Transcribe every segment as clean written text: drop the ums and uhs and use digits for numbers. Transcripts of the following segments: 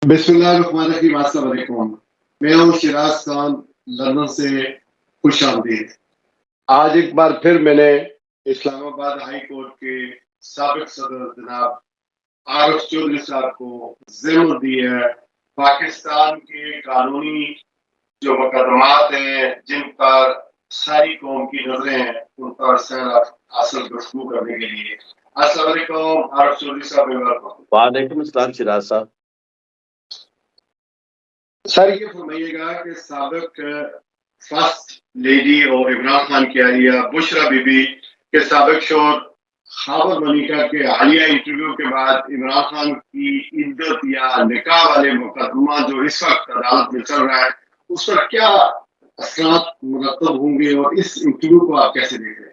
بسم اللہ الرحمن الرحیم، السلام علیکم۔ میں ہوں شراز خان، لندن سے۔ خوش آمدید۔ آج ایک بار پھر میں نے اسلام آباد ہائی کورٹ کے سابق صدر جناب عارف چودھری صاحب کو ذمہ دی ہے پاکستان کے قانونی جو مقدمات ہیں جن پر ساری قوم کی نظریں ہیں ان پر سیر حاصل گفتگو کرنے کے لیے۔ السلام علیکم عارف چودھری صاحب۔ وعلیکم السلام شراز صاحب۔ سر یہ فرمائیے گا کہ سابق فرسٹ لیڈی اور عمران خان کی اہلیہ بشرا بی بی کے سابق شوہر خاور منیکا کے حالیہ انٹرویو کے بعد عمران خان کی عدت یا نکاح والے مقدمہ جو اس وقت عدالت میں چل رہا ہے اس پر کیا اثرات مرتب ہوں گے اور اس انٹرویو کو آپ کیسے دیکھ رہے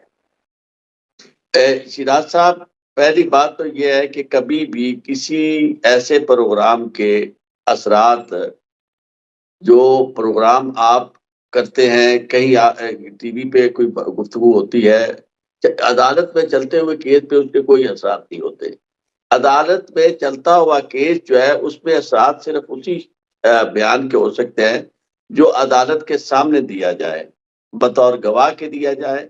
ہیں؟ شراز صاحب، پہلی بات تو یہ ہے کہ کبھی بھی کسی ایسے پروگرام کے اثرات جو پروگرام آپ کرتے ہیں، کہیں ٹی وی پہ کوئی گفتگو ہوتی ہے، عدالت میں چلتے ہوئے کیس پہ اس کے کوئی اثرات نہیں ہوتے۔ عدالت میں چلتا ہوا کیس جو ہے اس میں اثرات صرف اسی بیان کے ہو سکتے ہیں جو عدالت کے سامنے دیا جائے، بطور گواہ کے دیا جائے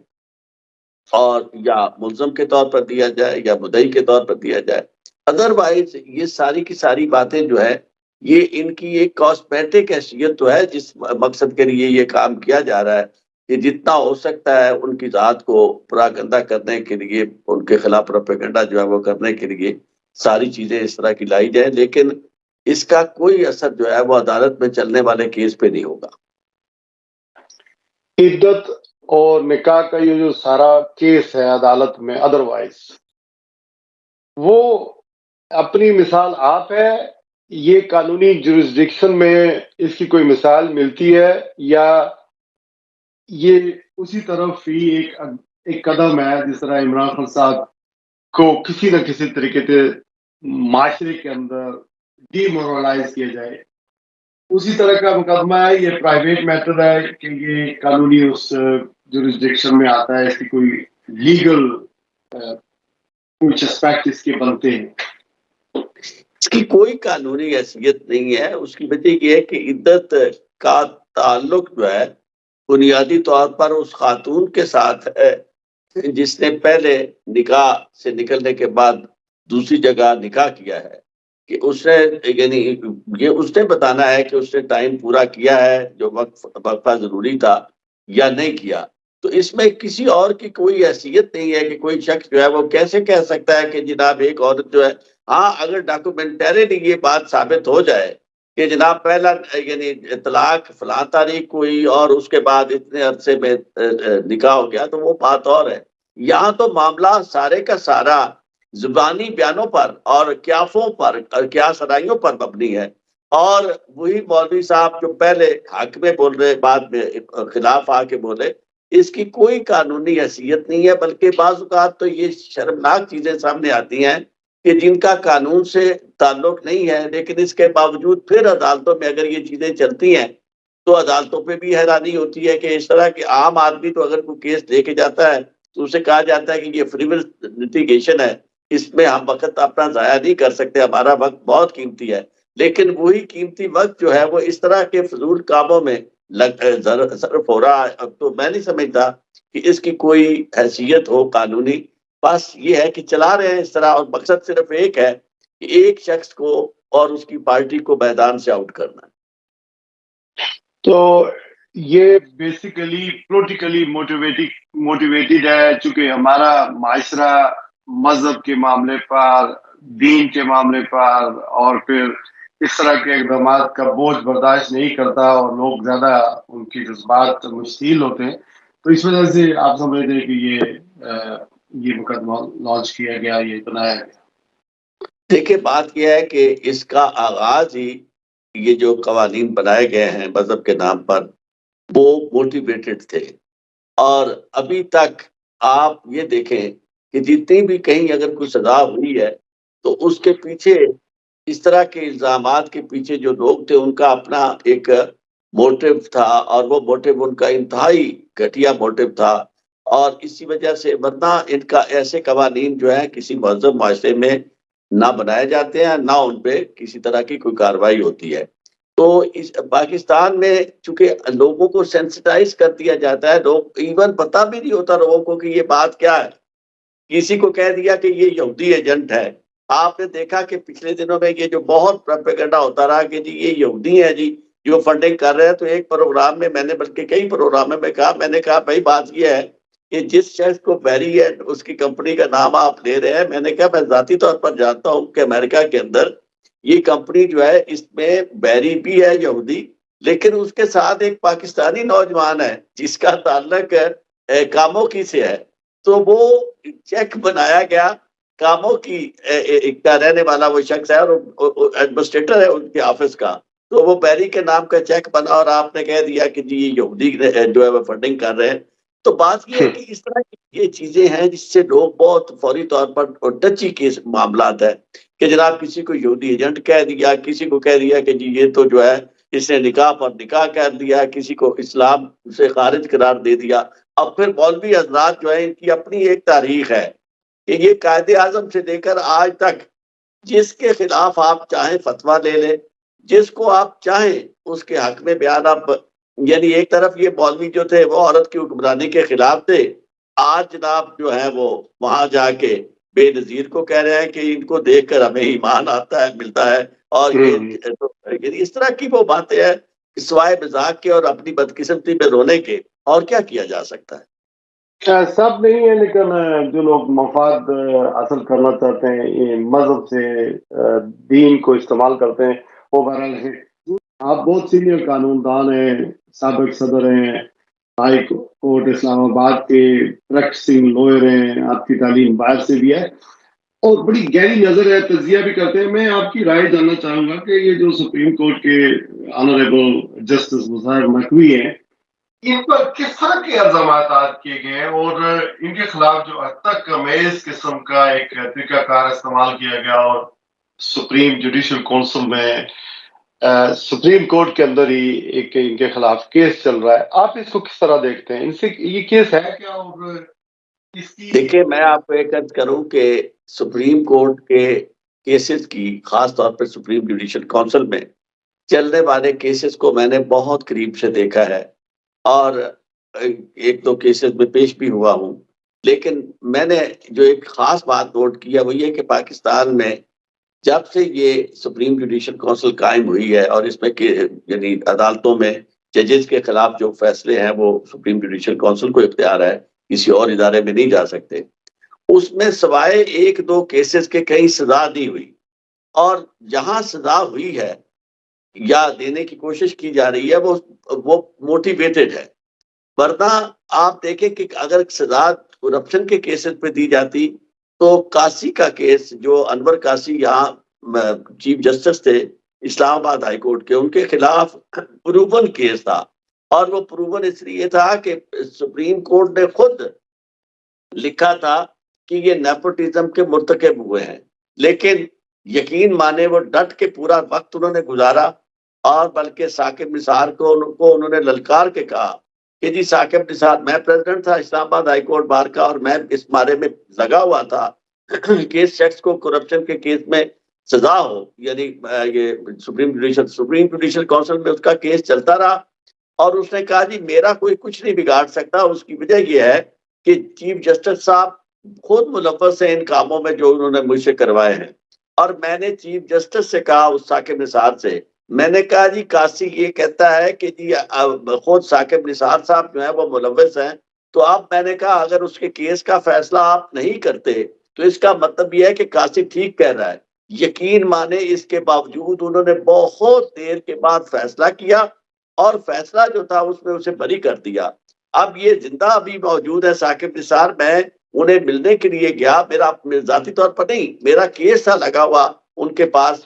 اور یا ملزم کے طور پر دیا جائے یا مدعی کے طور پر دیا جائے۔ ادروائز یہ ساری کی ساری باتیں جو ہے یہ ان کی ایک کاسمیٹک حیثیت تو ہے جس مقصد کے لیے یہ کام کیا جا رہا ہے کہ جتنا ہو سکتا ہے ان کی ذات کو پراگندہ کرنے کے لیے، ان کے خلاف پروپیگنڈا جو ہے وہ کرنے کے لیے ساری چیزیں اس طرح کی لائی جائیں، لیکن اس کا کوئی اثر جو ہے وہ عدالت میں چلنے والے کیس پہ نہیں ہوگا۔ عدت اور نکاح کا یہ جو سارا کیس ہے عدالت میں ادروائز، وہ اپنی مثال آپ ہے، یہ قانونی جورسڈکشن میں اس کی کوئی مثال ملتی ہے یا یہ اسی طرف ہی ایک قدم ہے جس طرح عمران خان صاحب کو کسی نہ کسی طریقے سے معاشرے کے اندر ڈی مورلائز کیا جائے، اسی طرح کا مقدمہ ہے؟ یہ پرائیویٹ میٹر ہے کہ یہ قانونی اس جورسڈکشن میں آتا ہے، اس کی کوئی لیگل کچھ اسپیکٹ اس کے بنتے ہیں؟ اس کی کوئی قانونی حیثیت نہیں ہے۔ اس کی وجہ یہ ہے کہ عدت کا تعلق جو ہے بنیادی طور پر اس خاتون کے ساتھ ہے جس نے پہلے نکاح سے نکلنے کے بعد دوسری جگہ نکاح کیا ہے، کہ اس نے یعنی یہ اس نے بتانا ہے کہ اس نے ٹائم پورا کیا ہے جو وقفہ ضروری تھا یا نہیں کیا۔ تو اس میں کسی اور کی کوئی حیثیت نہیں ہے کہ کوئی شخص جو ہے وہ کیسے کہہ سکتا ہے کہ جناب ایک عورت جو ہے، ہاں اگر ڈاکومنٹری یہ بات ثابت ہو جائے کہ جناب پہلا یعنی طلاق فلاں تاریخ ہوئی اور اس کے بعد اتنے عرصے میں نکاح ہو گیا تو وہ بات اور ہے۔ یہاں تو معاملہ سارے کا سارا زبانی بیانوں پر اور قیافوں پر، قیاس سرائیوں پر مبنی ہے، اور وہی مولوی صاحب جو پہلے حق میں بول رہے بعد میں خلاف آ کے بولے، اس کی کوئی قانونی حیثیت نہیں ہے، بلکہ بعض اوقات تو یہ شرمناک چیزیں سامنے آتی ہیں کہ جن کا قانون سے تعلق نہیں ہے، لیکن اس کے باوجود پھر عدالتوں میں اگر یہ چیزیں چلتی ہیں تو عدالتوں پہ بھی حیرانی ہوتی ہے کہ اس طرح کے عام آدمی تو اگر کوئی کیس لے کے جاتا ہے تو اسے کہا جاتا ہے کہ یہ فریول لٹیگیشن ہے، اس میں ہم وقت اپنا ضائع نہیں کر سکتے، ہمارا وقت بہت قیمتی ہے۔ لیکن وہی قیمتی وقت جو ہے وہ اس طرح کے فضول کاموں میں صرف ہو رہا ہے۔ اب تو میں نہیں سمجھتا کہ اس کی کوئی حیثیت ہو قانونی، بس یہ ہے کہ چلا رہے ہیں اس طرح، اور مقصد صرف ایک ہے کہ ایک شخص کو اور اس کی پارٹی کو میدان سے آؤٹ کرنا ہے۔ تو یہ بیسیکلی پولیٹیکلی موٹیویٹڈ ہے، چونکہ ہمارا معاشرہ مذہب کے معاملے پر، دین کے معاملے پر اور پھر اس طرح کے اقدامات کا بوجھ برداشت نہیں کرتا اور لوگ زیادہ ان کی جذبات مشتعل ہوتے ہیں، تو اس وجہ سے آپ سمجھتے ہیں کہ یہ مقدمہ لانچ کیا گیا، یہ بنایا گیا۔ دیکھیں بات یہ ہے کہ اس کا آغاز ہی یہ جو قوانین بنائے گئے ہیں مذہب کے نام پر وہ موٹیویٹڈ تھے، اور ابھی تک آپ یہ دیکھیں کہ جتنی بھی کہیں اگر کوئی سزا ہوئی ہے تو اس کے پیچھے اس طرح کے الزامات کے پیچھے جو لوگ تھے ان کا اپنا ایک موٹیو تھا، اور وہ موٹیو ان کا انتہائی گھٹیا موٹیو تھا، اور اسی وجہ سے ورنہ ان کا ایسے قوانین جو ہے کسی مہذب معاشرے میں نہ بنائے جاتے ہیں، نہ ان پہ کسی طرح کی کوئی کارروائی ہوتی ہے۔ تو اس پاکستان میں چونکہ لوگوں کو سینسٹائز کر دیا جاتا ہے، لوگ ایون پتہ بھی نہیں ہوتا لوگوں کو کہ یہ بات کیا ہے۔ کسی کو کہہ دیا کہ یہ یہودی ایجنٹ ہے۔ آپ نے دیکھا کہ پچھلے دنوں میں یہ جو بہت پروپیگنڈا ہوتا رہا کہ جی یہ یہودی ہے جی جو فنڈنگ کر رہے ہیں، تو ایک پروگرام میں میں نے بلکہ کئی پروگرام میں کہا بھائی بات یہ ہے کہ جس شخص کو بیری ہے اس کی کمپنی کا نام آپ لے رہے ہیں، میں نے کہا میں ذاتی طور پر جانتا ہوں کہ امریکہ کے اندر یہ کمپنی جو ہے اس میں بیری بھی ہے یہودی، لیکن اس کے ساتھ ایک پاکستانی نوجوان ہے جس کا تعلق کاموں کی سے ہے، تو وہ چیک بنایا گیا کاموں کی کا رہنے والا وہ شخص ہے اور ایڈمنسٹریٹر ہے ان کے آفس کا، تو وہ بیری کے نام کا چیک بنا اور آپ نے کہہ دیا کہ جی یہ یہودی جو ہے وہ فنڈنگ کر رہے ہیں۔ تو بات یہ ہے کہ اس طرح کی یہ چیزیں ہیں جس سے لوگ بہت فوری طور پر ٹچی کے معاملات ہے کہ جناب کسی کو یہودی ایجنٹ کہہ دیا، کسی کو کہہ دیا کہ جی یہ تو جو ہے اس نے نکاح پر نکاح کر دیا، کسی کو اسلام سے خارج قرار دے دیا۔ اب پھر مولوی حضرات جو ہے ان کی اپنی ایک تاریخ ہے کہ یہ قائد اعظم سے لے کر آج تک جس کے خلاف آپ چاہیں فتویٰ لے لیں، جس کو آپ چاہیں اس کے حق میں بیان آپ، یعنی ایک طرف یہ مولوی جو تھے وہ عورت کی حکمرانی کے خلاف تھے، آج جناب جو ہے وہ وہاں جا کے بے نظیر کو کہہ رہے ہیں کہ ان کو دیکھ کر ہمیں ایمان آتا ہے ملتا ہے، اور یہ اس طرح کی وہ باتیں ہیں سوائے مذاق کے اور اپنی بدقسمتی میں رونے کے اور کیا کیا جا سکتا ہے۔ سب نہیں ہے، لیکن جو لوگ مفاد حاصل کرنا چاہتے ہیں یہ مذہب سے دین کو استعمال کرتے ہیں وہ بہرحال ہے۔ آپ بہت سینئر قانون دان ہیں، سابق صدر ہیں، ہائی کورٹ اسلام آباد کے پریکٹسنگ لوئر ہیں، آپ کی تعلیم باہر سے بھی ہے اور بڑی گہری نظر ہے، تجزیہ بھی کرتے ہیں۔ میں آپ کی رائے جاننا چاہوں گا کہ یہ جو سپریم کورٹ کے آنریبل جسٹس مظاہر مہکوی ہیں، ان پر کس طرح کے الزامات عائد کیے گئے ہیں اور ان کے خلاف جو حد تک امیز قسم کا ایک طریقہ کار استعمال کیا گیا اور سپریم جوڈیشل کونسل میں سپریم کورٹ کے اندر ہی ایک ان کے خلاف کیس چل رہا ہے، آپ اس کو کس طرح دیکھتے ہیں؟ ان سے یہ کیس ہے کیا اور اس کی؟ دیکھیں میں آپ کو ایک عرض کروں کہ سپریم کورٹ کے کیسز کی خاص طور پر سپریم جوڈیشل کونسل میں چلنے والے کیسز کو میں نے بہت قریب سے دیکھا ہے اور ایک دو کیسز میں پیش بھی ہوا ہوں، لیکن میں نے جو ایک خاص بات نوٹ کیا وہ یہ کہ پاکستان میں جب سے یہ سپریم جوڈیشل کونسل قائم ہوئی ہے اور اس میں یعنی عدالتوں میں ججز کے خلاف جو فیصلے ہیں وہ سپریم جوڈیشل کونسل کو اختیار ہے، کسی اور ادارے میں نہیں جا سکتے، اس میں سوائے ایک دو کیسز کے کہیں سزا نہیں ہوئی، اور جہاں سزا ہوئی ہے یا دینے کی کوشش کی جا رہی ہے وہ موٹیویٹڈ ہے، ورنہ آپ دیکھیں کہ اگر سزا کرپشن کے کیسز پہ دی جاتی تو کاسی کا کیس جو انور کاسی یہاں چیف جسٹس تھے اسلام آباد ہائی کورٹ کے، ان کے خلاف پروون کیس تھا، اور وہ پروون اس لیے تھا کہ سپریم کورٹ نے خود لکھا تھا کہ یہ نیپوٹزم کے مرتکب ہوئے ہیں، لیکن یقین مانے وہ ڈٹ کے پورا وقت انہوں نے گزارا، اور بلکہ ثاقب نثار کو انہوں نے للکار کے کہا کہ جی ثاقب نثار، میں پریزیڈنٹ تھا اسلام آباد ہائی کورٹ بار کا اور میں اس بارے میں لگا ہوا تھا کہ اس شخص کو کرپشن کے کیس میں سزا ہو، یعنی یہ سپریم جوڈیشل کونسل میں اس کا کیس چلتا رہا، اور اس نے کہا جی میرا کوئی کچھ نہیں بگاڑ سکتا، اس کی وجہ یہ ہے کہ چیف جسٹس صاحب خود ملوث ہیں ان کاموں میں جو انہوں نے مجھ سے کروائے ہیں، اور میں نے چیف جسٹس سے کہا اس ثاقب نثار سے، میں نے کہا جی کاسی یہ کہتا ہے کہ جی خود ثاقب نثار صاحب جو ہیں وہ ملوث ہیں، تو اب میں نے کہا اگر اس کے کیس کا فیصلہ آپ نہیں کرتے تو اس کا مطلب یہ ہے کہ کاسی ٹھیک کہہ رہا ہے۔ یقین مانے اس کے باوجود انہوں نے بہت دیر کے بعد فیصلہ کیا، اور فیصلہ جو تھا اس میں اسے بری کر دیا۔ اب یہ زندہ ابھی موجود ہے ثاقب نثار، میں انہیں ملنے کے لیے گیا، میرا ذاتی طور پر نہیں، میرا کیس تھا لگا ہوا ان کے پاس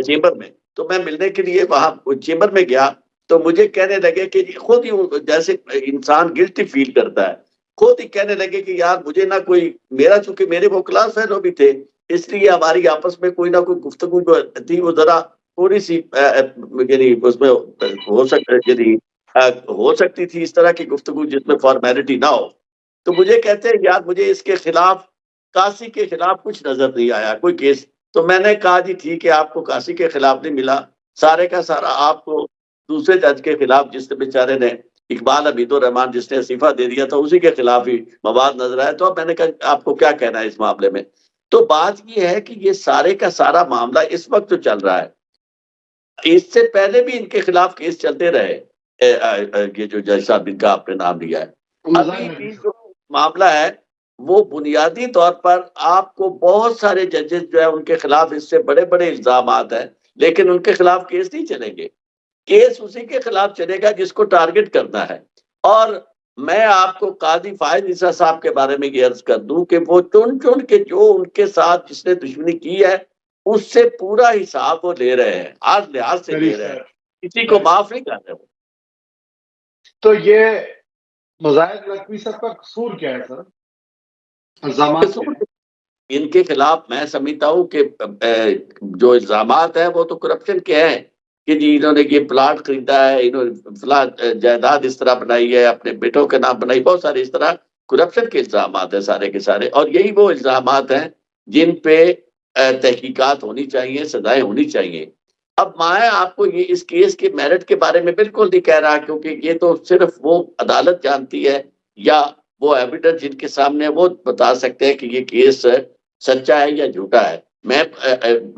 چیمبر میں، تو میں ملنے کے لیے وہاں چیمبر میں گیا تو مجھے کہنے لگے کہ خود ہی جیسے انسان گلٹی فیل کرتا ہے، خود ہی کہنے لگے کہ یار مجھے نہ کوئی میرا، چونکہ میرے وہ کلاس فیلو بھی تھے اس لیے ہماری آپس میں کوئی نہ کوئی گفتگو جو تھی وہ ذرا تھوڑی سی یعنی اس میں ہو سکتی تھی اس طرح کی گفتگو جس میں فارمیلٹی نہ ہو، تو مجھے کہتے ہیں یار مجھے اس کے خلاف کاسی کے خلاف کچھ نظر نہیں آیا کوئی کیس، تو میں نے کہا جی ٹھیک ہے، آپ کو کاسی کے خلاف نہیں ملا، سارے کا سارا آپ کو دوسرے جج کے خلاف جس نے بیچارے نے اقبال حمید الرحمان جس نے استعفیٰ دے دیا تھا اسی کے خلاف ہی مواد نظر آیا. تو اب میں نے کہا آپ کو کیا کہنا ہے اس معاملے میں. تو بات یہ ہے کہ یہ سارے کا سارا معاملہ اس وقت جو چل رہا ہے، اس سے پہلے بھی ان کے خلاف کیس چلتے رہے. یہ جو جج صاحب ان کا آپ نے نام لیا ہے، ابھی بھی جو معاملہ ہے وہ بنیادی طور پر آپ کو بہت سارے ججز جو ہے ان کے خلاف اس سے بڑے بڑے الزامات ہیں، لیکن ان کے خلاف کیس نہیں چلیں گے. کیس اسی کے خلاف چلے گا جس کو ٹارگٹ کرنا ہے. اور میں آپ کو قاضی فائز عیسیٰ صاحب کے بارے میں یہ عرض کر دوں کہ وہ چن چن کے جو ان کے ساتھ جس نے دشمنی کی ہے اس سے پورا حساب وہ لے رہے ہیں، ہر لحاظ سے لے رہے ہیں، کسی کو معاف نہیں کر رہے. تو یہ مظاہر نقوی صاحب کا قصور کیا ہے سر؟ الزامات کیا ہیں؟ ان کے خلاف میں سمجھتا ہوں کہ جو الزامات ہیں وہ تو کرپشن کے ہیں کہ جی انہوں نے یہ پلاٹ خریدا ہے، انہوں نے فلاں جائیداد اس طرح بنائی ہے، اپنے بیٹوں کے نام بنائی، بہت سارے اس طرح کرپشن کے الزامات ہیں سارے کے سارے. اور یہی وہ الزامات ہیں جن پہ تحقیقات ہونی چاہیے، سزائیں ہونی چاہیے. اب میں آپ کو یہ اس کیس کے میرٹ کے بارے میں بالکل نہیں کہہ رہا، کیونکہ یہ تو صرف وہ عدالت جانتی ہے یا وہ ایویڈنس جن کے سامنے وہ بتا سکتے ہیں کہ یہ کیس سچا ہے یا جھوٹا ہے. میں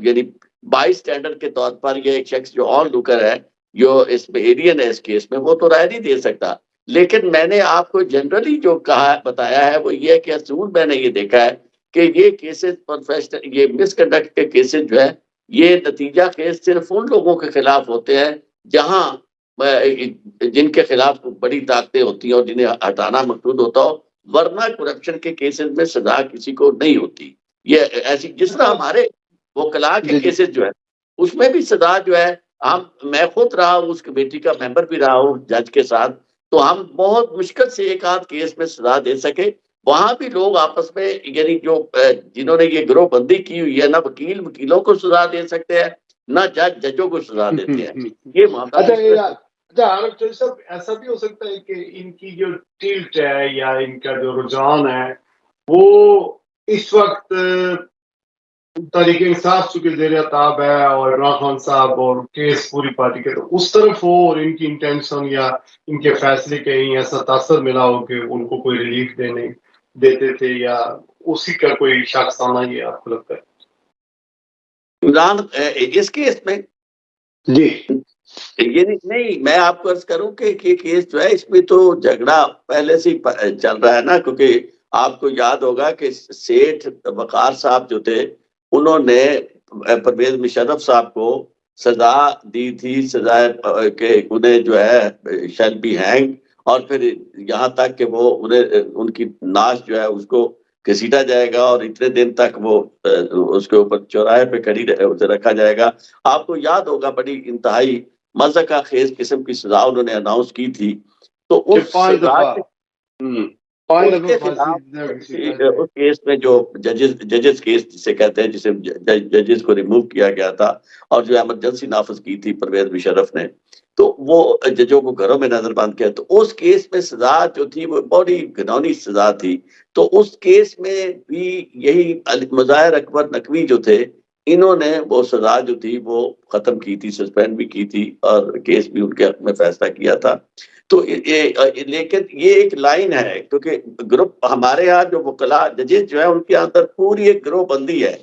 یعنی بائی اسٹینڈرڈ کے طور پر یہ ایک شخص جو آن لوکر ہے، جو اس میں ایرین ہے اس کیس میں، وہ تو رائے نہیں دے سکتا. لیکن میں نے آپ کو جنرلی جو کہا بتایا ہے وہ یہ کہ اصول میں نے یہ دیکھا ہے کہ یہ کیسز پروفیشنل، یہ مس کنڈکٹ کے کیسز جو ہے یہ نتیجہ کیس صرف ان لوگوں کے خلاف ہوتے ہیں جہاں جن کے خلاف بڑی طاقتیں ہوتی ہیں اور جنہیں ہٹانا مقصود ہوتا ہو، ورنہ کرپشن کے کیسز میں سزا کسی کو نہیں ہوتی. یہ ایسی جس طرح ہمارے وکلاء کے کیسز جو ہے اس میں بھی سزا جو ہے، میں خود رہا ہوں، اس کمیٹی کا ممبر بھی رہا ہوں جج کے ساتھ، تو ہم بہت مشکل سے ایک آدھ کیس میں سزا دے سکے. وہاں بھی لوگ آپس میں یعنی جو جنہوں نے یہ گروہ بندی کی ہوئی ہے، نہ وکیل وکیلوں کو سزا دے سکتے ہیں، نہ جج ججوں کو سزا دیتے ہیں. یہ معاملہ اچھا عارف چوہدری صاحب، ایسا بھی ہو سکتا ہے کہ ان کی جو ٹلٹ ہے یا ان کا جو رجحان ہے وہ اس وقت تحریک انصاف چونکہ زیر تاب ہے اور عمران خان صاحب اور کیس پوری پارٹی کے، تو اس طرف ہو اور ان کی انٹینشن یا ان کے فیصلے کہیں ایسا تاثر ملا ہو کہ ان کو کوئی ریلیف دیتے تھے، یا اسی کا کوئی شخص آنا، یہ آپ کو لگتا ہے؟ عمران اس کیس میں جی یہ نہیں، میں آپ کو عرض کروں کہ یہ کیس جو ہے اس میں تو جھگڑا پہلے سے چل رہا ہے نا، کیونکہ آپ کو یاد ہوگا کہ سیٹھ وقار صاحب جو تھے انہوں نے پرویز مشرف صاحب کو سزا دی تھی، سزا کہ انہیں جو ہے شیل بی ہینگ، اور پھر یہاں تک کہ وہ ان کی ناش جو ہے اس کو گھسیٹا جائے گا اور اتنے دن تک وہ اس کے اوپر چوراہے پہ کھڑی اسے رکھا جائے گا. آپ کو یاد ہوگا بڑی انتہائی مضحکہ خیز قسم کی سزا انہوں نے اناؤنس کی تھی. تو اس سزا اس کے خلاف اس کیس میں جو ججز کیس جسے کہتے ہیں، جسے ججز کو ریموو کیا گیا تھا اور جو ایمرجنسی نافذ کی تھی پرویز مشرف نے، تو وہ ججوں کو گھروں میں نظر بند کیا، تو اس کیس میں سزا جو تھی وہ بڑی گھنونی سزا تھی. تو اس کیس میں بھی یہی مظاہر اکبر نقوی جو تھے انہوں نے وہ سزا جو تھی وہ ختم کی تھی، سسپینڈ بھی کی تھی اور کیس بھی ان کے حق میں فیصلہ کیا تھا. تو لیکن یہ ایک لائن ہے، کیونکہ گروپ ہمارے یہاں جو وکلاء ججز جو ہے ان کے اندر پوری ایک گروہ بندی ہے.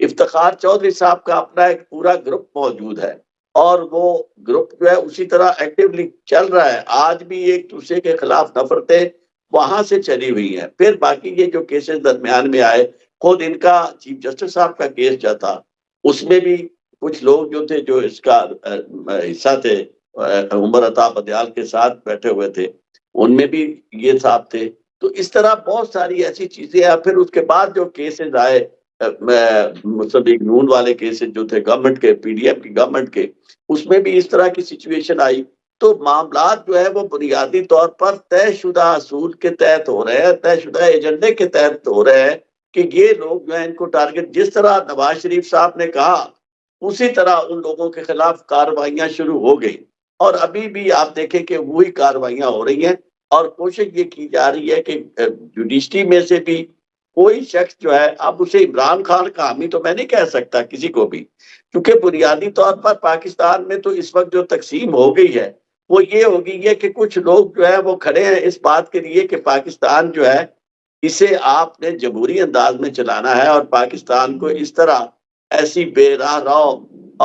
افتخار چودھری صاحب کا اپنا ایک پورا گروپ موجود ہے اور وہ گروپ جو ہے اسی طرح ایکٹیولی چل رہا ہے. آج بھی ایک دوسرے کے خلاف نفرتیں وہاں سے چلی ہوئی ہیں. پھر باقی یہ جو کیسز درمیان میں آئے، خود ان کا چیف جسٹس صاحب کا کیس جو تھا اس میں بھی کچھ لوگ جو تھے جو اس کا حصہ تھے، عمر عطا بدیال کے ساتھ بیٹھے ہوئے تھے، ان میں بھی یہ صاحب تھے. تو اس طرح بہت ساری ایسی چیزیں ہیں. پھر اس کے بعد جو کیسز آئے مسلم لیگ نون والے کیسز جو تھے گورنمنٹ کے، پی ڈی ایم کی گورنمنٹ کے، اس میں بھی اس طرح کی سچویشن آئی. تو معاملات جو ہے وہ بنیادی طور پر طے شدہ اصول کے تحت ہو رہے ہیں، طے شدہ ایجنڈے کے تحت ہو رہے ہیں کہ یہ لوگ جو ہیں ان کو ٹارگٹ، جس طرح نواز شریف صاحب نے کہا اسی طرح ان لوگوں کے خلاف کارروائیاں شروع ہو گئی. اور ابھی بھی آپ دیکھیں کہ وہی کارروائیاں ہو رہی ہیں اور کوشش یہ کی جا رہی ہے کہ جوڈیشری میں سے بھی کوئی شخص جو ہے اب اسے عمران خان کا حامی تو میں نہیں کہہ سکتا کسی کو بھی، کیونکہ بنیادی طور پر پاکستان میں تو اس وقت جو تقسیم ہو گئی ہے وہ یہ ہو گئی ہے کہ کچھ لوگ جو ہے وہ کھڑے ہیں اس بات کے لیے کہ پاکستان جو ہے اسے آپ نے جمہوری انداز میں چلانا ہے اور پاکستان کو اس طرح ایسی بے راہ رو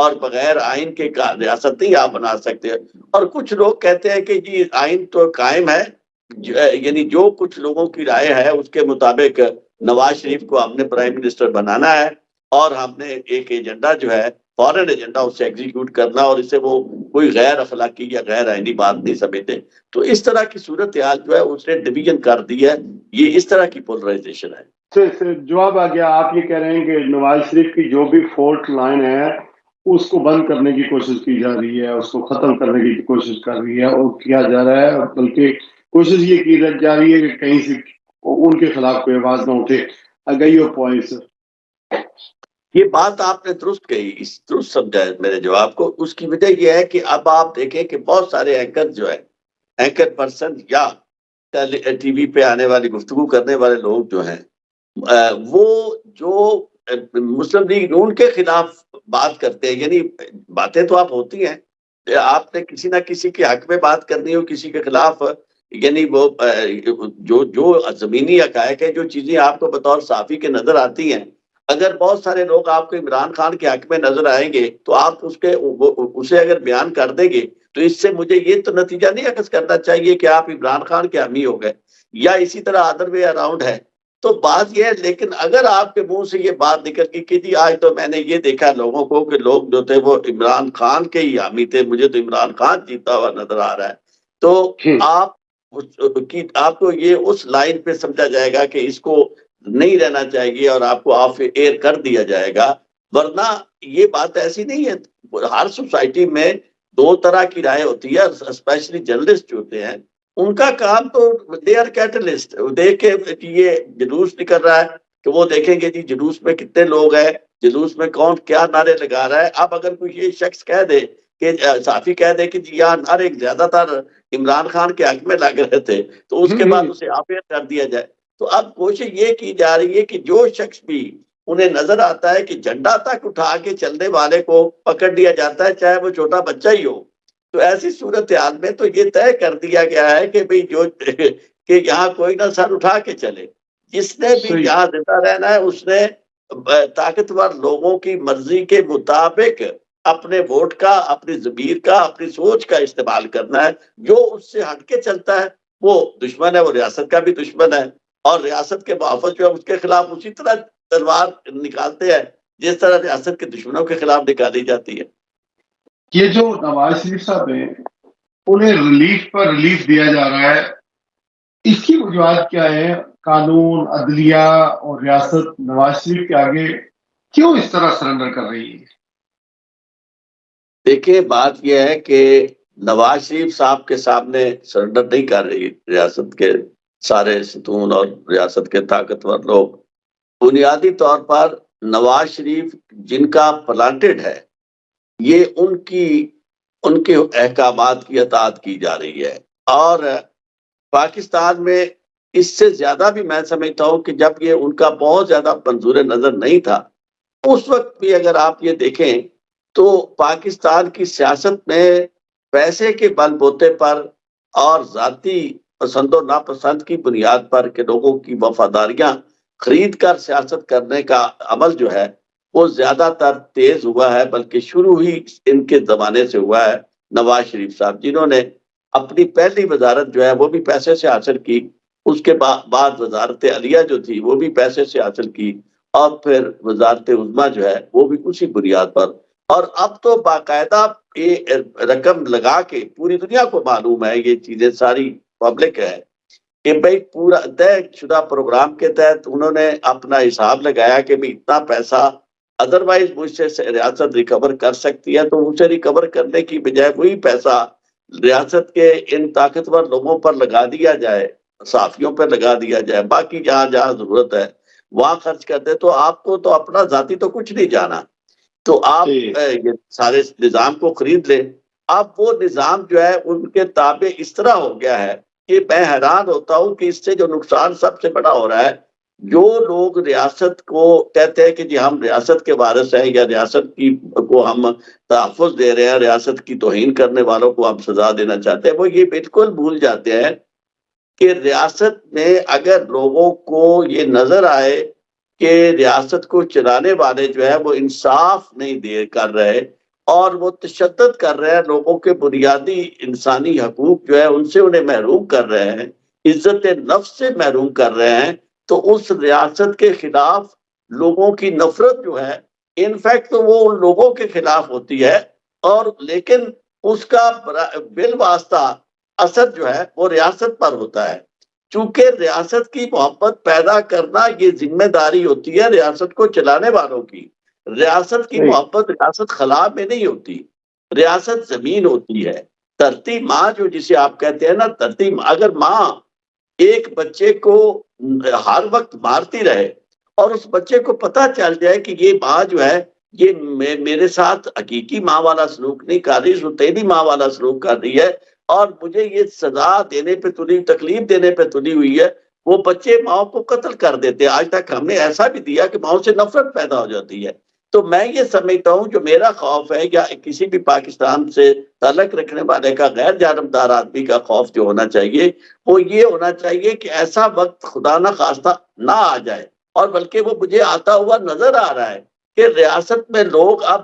اور بغیر آئین کے ریاست نہیں آپ بنا سکتے، اور کچھ لوگ کہتے ہیں کہ جی آئین تو قائم ہے، یعنی جو کچھ لوگوں کی رائے ہے اس کے مطابق نواز شریف کو ہم نے پرائم منسٹر بنانا ہے اور ہم نے ایک ایجنڈا جو ہے فورن ایجنڈا اس سے ایگزیکیوٹ کرنا، اور اسے وہ کوئی غیر اخلاقی یا غیر آئینی بات نہیں سمجھتے۔ تو اس طرح کی صورتحال جو ہے اس نے ڈویژن کر دی ہے، یہ اس طرح کی پولرائزیشن ہے۔ سے جواب آ گیا، آپ یہ کہہ رہے ہیں کہ نواز شریف کی جو بھی فالٹ لائن ہے اس کو بند کرنے کی کوشش کی جا رہی ہے، اس کو ختم کرنے کی کوشش کر رہی ہے اور کیا جا رہا ہے، بلکہ کوشش یہ کی جا رہی ہے کہ کہیں سے ان کے خلاف کوئی آواز نہ اٹھے۔ اگئی پوائنٹس یہ بات آپ نے درست کہی، درست سمجھا ہے میرے جواب کو۔ اس کی وجہ یہ ہے کہ اب آپ دیکھیں کہ بہت سارے اینکر جو ہے، اینکر پرسن یا ٹی وی پہ آنے والی گفتگو کرنے والے لوگ جو ہیں وہ جو مسلم لیگ نون کے خلاف بات کرتے ہیں، یعنی باتیں تو آپ ہوتی ہیں، آپ نے کسی نہ کسی کے حق میں بات کرنی ہو، کسی کے خلاف، یعنی وہ جو زمینی حقائق ہے، جو چیزیں آپ کو بطور صحافی کے نظر آتی ہیں، اگر بہت سارے لوگ آپ کو عمران خان کے حق میں نظر آئیں گے تو آپ اسے اگر بیان کر دیں گے تو اس سے مجھے یہ تو نتیجہ نہیں اخذ کرنا چاہیے کہ آپ عمران خان کے حامی ہو گئے، یا اسی طرح ادر وے اراؤنڈ ہے۔ تو بات یہ ہے، لیکن اگر آپ کے منہ سے یہ بات نکل گئی کہ جی آج تو میں نے یہ دیکھا لوگوں کو کہ لوگ جو تھے وہ عمران خان کے ہی حامی تھے، مجھے تو عمران خان جیتا ہوا نظر آ رہا ہے، تو آپ کو یہ اس لائن پہ سمجھا جائے گا کہ اس کو نہیں رہنا چاہیے اور آپ کو آف ایئر کر دیا جائے گا، ورنہ یہ بات ایسی نہیں ہے۔ ہر سوسائٹی میں دو طرح کی رائے ہوتی ہے، اسپیشلی جرنلسٹ جو ہوتے ہیں ان کا کام تو دے آر کیٹلسٹ، دیکھ کے یہ جلوس نکل رہا ہے کہ وہ دیکھیں گے جی جلوس میں کتنے لوگ ہیں، جلوس میں کون کیا نعرے لگا رہا ہے۔ اب اگر کوئی یہ شخص کہہ دے کہ صحافی کہہ دے کہ جی یہاں نعرے زیادہ تر عمران خان کے حق میں لگ رہے تھے، تو اس کے بعد اسے آف ایئر کر دیا جائے۔ تو اب کوشش یہ کی جا رہی ہے کہ جو شخص بھی انہیں نظر آتا ہے کہ جھنڈا تک اٹھا کے چلنے والے کو پکڑ لیا جاتا ہے، چاہے وہ چھوٹا بچہ ہی ہو، تو ایسی صورتحال میں تو یہ طے کر دیا گیا ہے کہ بھئی کہ یہاں کوئی نہ سر اٹھا کے چلے، جس نے بھی یہاں زندہ رہنا ہے اس نے طاقتور لوگوں کی مرضی کے مطابق اپنے ووٹ کا، اپنی ضمیر کا، اپنی سوچ کا استعمال کرنا ہے۔ جو اس سے ہٹ کے چلتا ہے وہ دشمن ہے، وہ ریاست کا بھی دشمن ہے، اور ریاست کے محافظ جو ہے اس کے خلاف اسی طرح تلوار نکالتے ہیں جس طرح ریاست کے دشمنوں کے خلاف نکالی جاتی ہے۔ یہ جو نواز شریف صاحب ہیں انہیں ریلیف پر ریلیف دیا جا رہا ہے، اس کی وجوہات کیا ہے؟ قانون، عدلیہ اور ریاست نواز شریف کے آگے کیوں اس طرح سرنڈر کر رہی ہے؟ دیکھیں بات یہ ہے کہ نواز شریف صاحب کے سامنے سرنڈر نہیں کر رہی ریاست کے سارے ستون اور ریاست کے طاقتور لوگ۔ بنیادی طور پر نواز شریف جن کا پلانٹڈ ہے، یہ ان کے احکامات کی اطاعت کی جا رہی ہے، اور پاکستان میں اس سے زیادہ بھی میں سمجھتا ہوں کہ جب یہ ان کا بہت زیادہ منظور نظر نہیں تھا، اس وقت بھی اگر آپ یہ دیکھیں تو پاکستان کی سیاست میں پیسے کے بل بوتے پر اور ذاتی پسند و ناپسند کی بنیاد پر کہ لوگوں کی وفاداریاں خرید کر سیاست کرنے کا عمل جو ہے وہ زیادہ تر تیز ہوا ہے، بلکہ شروع ہی ان کے زمانے سے ہوا ہے۔ نواز شریف صاحب جنہوں نے اپنی پہلی وزارت جو ہے وہ بھی پیسے سے حاصل کی، اس کے بعد وزارت علیہ جو تھی وہ بھی پیسے سے حاصل کی، اور پھر وزارت عظمیٰ جو ہے وہ بھی اسی بنیاد پر، اور اب تو باقاعدہ یہ رقم لگا کے پوری دنیا کو معلوم ہے، یہ چیزیں ساری پبلک ہے کہ بھائی پورا طے شدہ پروگرام کے تحت انہوں نے اپنا حساب لگایا کہ بھی اتنا پیسہ ادروائز مجھ سے ریاست ریکور کر سکتی ہے، تو اسے ریکور کرنے کی بجائے وہی پیسہ ریاست کے ان طاقتور لوگوں پر لگا دیا جائے، صحافیوں پر لگا دیا جائے، باقی جہاں جہاں ضرورت ہے وہاں خرچ کر دے، تو آپ کو تو اپنا ذاتی تو کچھ نہیں جانا، تو آپ یہ سارے نظام کو خرید لیں۔ اب وہ نظام جو ہے ان کے تابع اس طرح ہو گیا ہے کہ میں حیران ہوتا ہوں کہ اس سے جو نقصان سب سے بڑا ہو رہا ہے جو لوگ ریاست کو کہتے ہیں کہ جی ہم ریاست کے وارث ہیں یا ریاست کی کو ہم تحفظ دے رہے ہیں، ریاست کی توہین کرنے والوں کو ہم سزا دینا چاہتے ہیں، وہ یہ بالکل بھول جاتے ہیں کہ ریاست میں اگر لوگوں کو یہ نظر آئے کہ ریاست کو چلانے والے جو ہے وہ انصاف نہیں دے کر رہے اور وہ تشدد کر رہے ہیں، لوگوں کے بنیادی انسانی حقوق جو ہے ان سے انہیں محروم کر رہے ہیں، عزت نفس سے محروم کر رہے ہیں، تو اس ریاست کے خلاف لوگوں کی نفرت جو ہے انفیکٹ تو وہ ان لوگوں کے خلاف ہوتی ہے، اور لیکن اس کا بالواسطہ اثر جو ہے وہ ریاست پر ہوتا ہے، چونکہ ریاست کی محبت پیدا کرنا یہ ذمہ داری ہوتی ہے ریاست کو چلانے والوں کی۔ ریاست کی محبت ریاست خلا میں نہیں ہوتی، ریاست زمین ہوتی ہے، دھرتی ماں جو جسے آپ کہتے ہیں نا، دھرتی اگر ماں ایک بچے کو ہر وقت مارتی رہے اور اس بچے کو پتا چل جائے کہ یہ ماں جو ہے یہ میرے ساتھ حقیقی ماں والا سلوک نہیں کر رہی، سوتیلی ماں والا سلوک کر رہی ہے اور مجھے یہ سزا دینے پہ تلی، تکلیف دینے پہ تلی ہوئی ہے، وہ بچے ماں کو قتل کر دیتے ہیں۔ آج تک ہم نے ایسا بھی دیا کہ ماں سے نفرت پیدا ہو جاتی ہے۔ تو میں یہ سمجھتا ہوں جو میرا خوف ہے یا کسی بھی پاکستان سے تعلق رکھنے والے کا، غیر جانبدار آدمی کا خوف جو ہونا چاہیے وہ یہ ہونا چاہیے کہ ایسا وقت خدا نہ خواستہ نہ آ جائے، اور بلکہ وہ مجھے آتا ہوا نظر آ رہا ہے کہ ریاست میں لوگ اب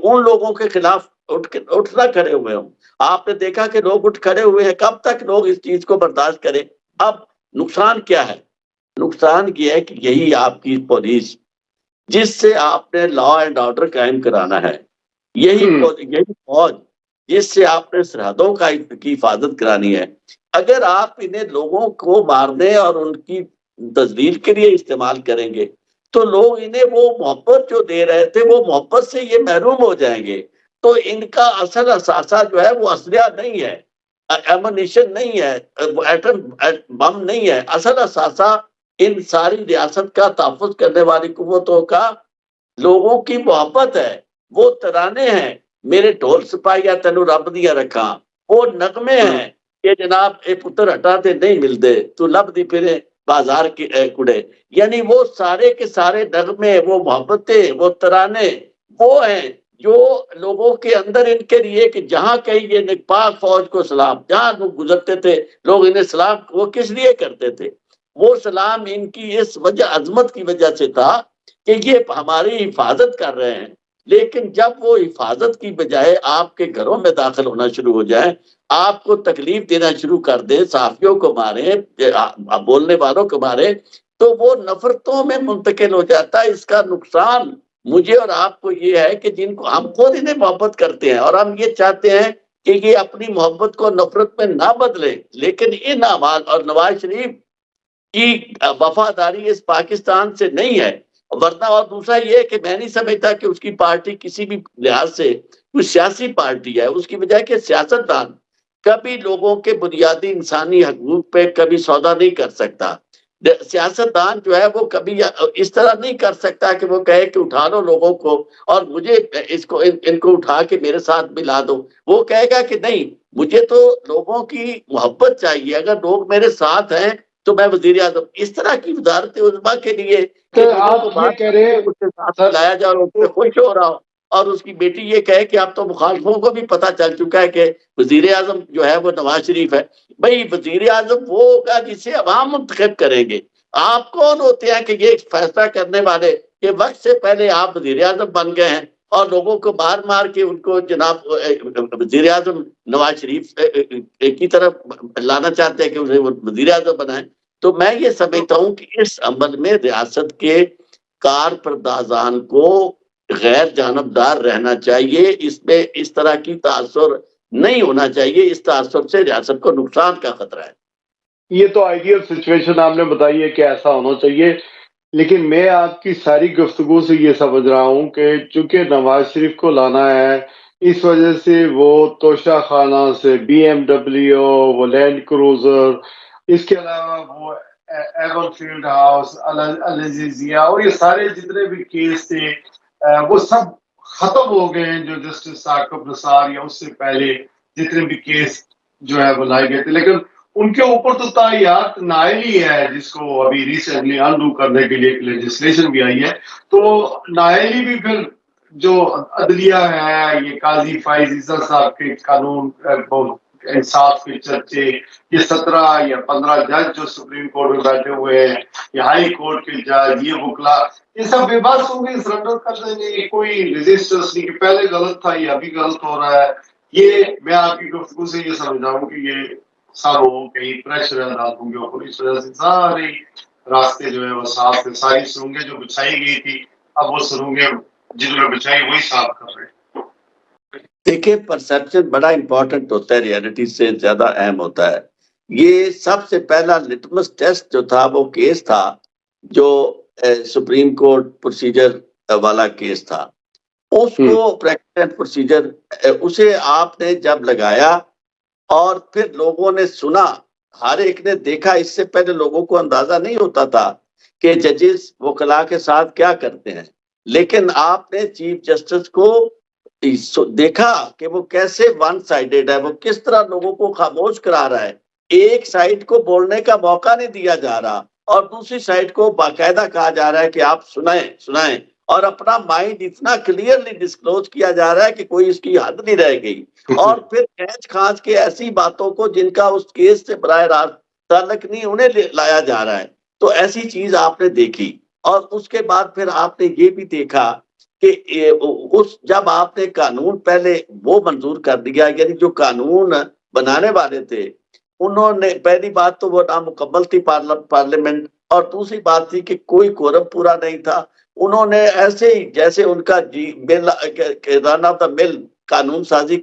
ان لوگوں کے خلاف اٹھنا کھڑے ہوئے ہوں۔ آپ نے دیکھا کہ لوگ اٹھ کھڑے ہوئے ہیں، کب تک لوگ اس چیز کو برداشت کریں؟ اب نقصان کیا ہے؟ نقصان یہ ہے کہ یہی آپ کی پولیس جس سے آپ نے لا اینڈ آرڈر قائم کرانا ہے، یہی فوج جس سے آپ نے سرحدوں کی حفاظت کرانی ہے، اگر آپ انہیں لوگوں کو مارنے اور ان کی تذلیل کے لیے استعمال کریں گے تو لوگ انہیں وہ محبت جو دے رہے تھے وہ محبت سے یہ محروم ہو جائیں گے۔ تو ان کا اصل اثاثہ جو ہے وہ اسلحہ نہیں ہے، ایمونیشن نہیں ہے، ایٹم بم نہیں ہے، اصل اثاثہ ان ساری ریاست کا تحفظ کرنے والی قوتوں کا لوگوں کی محبت ہے، وہ ترانے ہیں، میرے ڈھول سپاہیا تینوں رب دیا رکھا، وہ نغمے ہیں کہ جناب اے پتر ہٹاتے نہیں ملتے تو لب دی پھرے بازار کے کڑے، یعنی وہ سارے کے سارے نغمے، وہ محبتیں، وہ ترانے وہ ہیں جو لوگوں کے اندر ان کے لیے کہ جہاں کہیں یہ پاک فوج کو سلام، جہاں لوگ گزرتے تھے لوگ انہیں سلام، وہ کس لیے کرتے تھے؟ وہ سلام ان کی اس وجہ عظمت کی وجہ سے تھا کہ یہ ہماری حفاظت کر رہے ہیں۔ لیکن جب وہ حفاظت کی بجائے آپ کے گھروں میں داخل ہونا شروع ہو جائیں، آپ کو تکلیف دینا شروع کر دیں، صحافیوں کو ماریں، بولنے والوں کو ماریں، تو وہ نفرتوں میں منتقل ہو جاتا ہے۔ اس کا نقصان مجھے اور آپ کو یہ ہے کہ جن کو ہم خود انہیں محبت کرتے ہیں اور ہم یہ چاہتے ہیں کہ یہ اپنی محبت کو نفرت میں نہ بدلے، لیکن ان اعمال اور نواز شریف کی وفاداری اس پاکستان سے نہیں ہے، ورنہ اور دوسرا یہ کہ میں نہیں سمجھتا کہ اس کی پارٹی کسی بھی لحاظ سے کوئی سیاسی پارٹی ہے، اس کی وجہ کہ سیاستدان کبھی لوگوں کے بنیادی انسانی حقوق پہ کبھی سودا نہیں کر سکتا۔ سیاستدان جو ہے وہ کبھی اس طرح نہیں کر سکتا کہ وہ کہے کہ اٹھا لو لوگوں کو اور مجھے اس کو ان کو اٹھا کے میرے ساتھ ملا دو، وہ کہے گا کہ نہیں، مجھے تو لوگوں کی محبت چاہیے، اگر لوگ میرے ساتھ ہیں تو میں وزیر اعظم۔ اس طرح کی وزارت عظمیٰ کے لیے کہ لوگوں کو آپ یہ کہہ رہے ہیں ساتھ لایا جائے اور اس پہ خوش ہو رہا ہو، اور اس کی بیٹی یہ کہے کہ اب تو مخالفوں کو بھی پتہ چل چکا ہے کہ وزیر اعظم جو ہے وہ نواز شریف ہے۔ بھائی وزیر اعظم وہ ہوگا جسے عوام منتخب کریں گے۔ آپ کون ہوتے ہیں کہ یہ فیصلہ کرنے والے کہ وقت سے پہلے آپ وزیر اعظم بن گئے ہیں اور لوگوں کو مار کے ان کو جناب وزیر اعظم نواز شریف کی طرف لانا چاہتے ہیں کہ انہیں وزیر اعظم بنائیں؟ تو میں یہ سمجھتا ہوں کہ اس عمل میں ریاست کے کارپردازان کو غیر جانبدار رہنا چاہیے، اس میں اس طرح کی تاثر نہیں ہونا چاہیے، اس تاثر سے ریاست کو نقصان کا خطرہ ہے۔ یہ تو آئیڈیل سچویشن آپ نے بتائی ہے کہ ایسا ہونا چاہیے، لیکن میں آپ کی ساری گفتگو سے یہ سمجھ رہا ہوں کہ چونکہ نواز شریف کو لانا ہے اس وجہ سے وہ توشہ خانہ سے بی ایم ڈبلیو، وہ لینڈ کروزر، اس کے علاوہ وہ ایون فیلڈ ہاؤس، العزیزیہ اور یہ سارے جتنے بھی کیس تھے وہ سب ختم ہو گئے ہیں، جو جسٹس ثاقب نثار یا اس سے پہلے جتنے بھی کیس جو ہے وہ لائے گئے تھے، لیکن ان کے اوپر تو تعیات نائلی ہے، جس کو ابھی ریسنٹلی انڈو کرنے کے لیے لیجسلیشن بھی آئی ہے. تو نائلی بھی پھر جو عدلیہ ہے، یہ قاضی فائز عزت صاحب کے قانون انصاف کے چرچے، یہ 17 یا 15 جج جو سپریم کورٹ میں بیٹھے ہوئے ہیں، یہ ہائی کورٹ کے جج، یہ وکلا، یہ سب بے بس ہوں گے، سرنڈر کر دیں گے. یہ کوئی ریزسٹنس نہیں کہ پہلے غلط تھا یہ ابھی غلط ہو رہا ہے. یہ میں آپ کی گفتگو سے یہ سمجھ رہا ہوں کہ یہ سب ہو کہیں پریشر عدالتوں کے اوپر، اس وجہ سے سارے راستے جو ہے وہ صاف تھے. ساری سرنگیں جو بچھائی گئی تھی، اب وہ سرنگیں جنہوں نے بچھائی وہی صاف کر رہے ہیں. دیکھیں پرسپشن بڑا امپورٹنٹ ہوتا ہے، ریئلٹی سے زیادہ اہم ہوتا ہے. یہ سب سے پہلا لٹمس ٹیسٹ جو تھا وہ کیس تھا جو سپریم کورٹ پروسیجر والا کیس تھا. اس کو پریکٹس پروسیجر اسے آپ نے جب لگایا اور پھر لوگوں نے سنا، ہر ایک نے دیکھا. اس سے پہلے لوگوں کو اندازہ نہیں ہوتا تھا کہ ججز وکلا کے ساتھ کیا کرتے ہیں، لیکن آپ نے چیف جسٹس کو دیکھا کہ وہ کیسے ون سائیڈڈ ہے، وہ کس طرح لوگوں کو خاموش کرا رہا ہے. ایک سائڈ کو بولنے کا موقع نہیں دیا جا رہا اور دوسری سائڈ کو باقاعدہ کہا جا رہا ہے کہ آپ سنائیں اور اپنا مائنڈ اتنا کلیئرلی ڈسکلوز کیا جا رہا ہے کہ کوئی اس کی حد نہیں رہ گئی. اور پھر کھینچ کھانچ کے ایسی باتوں کو جن کا اس کیس سے براہ راست تعلق نہیں انہیں لایا جا رہا ہے. تو ایسی چیز آپ نے دیکھی. اور اس کے بعد پھر آپ نے یہ بھی دیکھا کہ جب آپ نے قانون پہلے وہ منظور کر دیا، یعنی جو قانون بنانے والے تھے انہوں نے، پہلی بات تو وہ نامکمل تھی پارلیمنٹ، اور دوسری بات تھی کہ کوئی کورم پورا نہیں تھا. انہوں نے ایسے ہی جیسے ان کا رن آف دا مل قانون سازی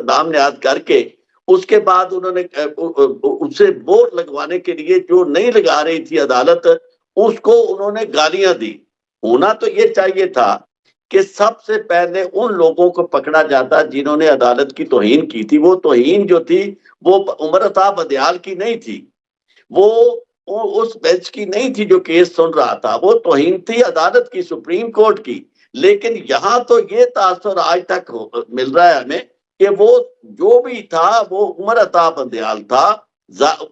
نام نیاد کر کے اس کے بعد انہوں نے اسے بور لگوانے کے لیے جو نہیں لگا رہی تھی عدالت، اس کو انہوں نے گالیاں دی. ہونا تو یہ چاہیے تھا کہ سب سے پہلے ان لوگوں کو پکڑا جاتا جنہوں نے عدالت کی توہین کی تھی. وہ توہین جو تھی وہ عمر عطا بدیال کی نہیں تھی، وہ اس بینچ کی نہیں تھی جو کیس سن رہا تھا، وہ توہین تھی عدالت کی، سپریم کورٹ کی. لیکن یہاں تو یہ تاثر آج تک مل رہا ہے ہمیں کہ وہ جو بھی تھا وہ عمر عطا بدیال تھا،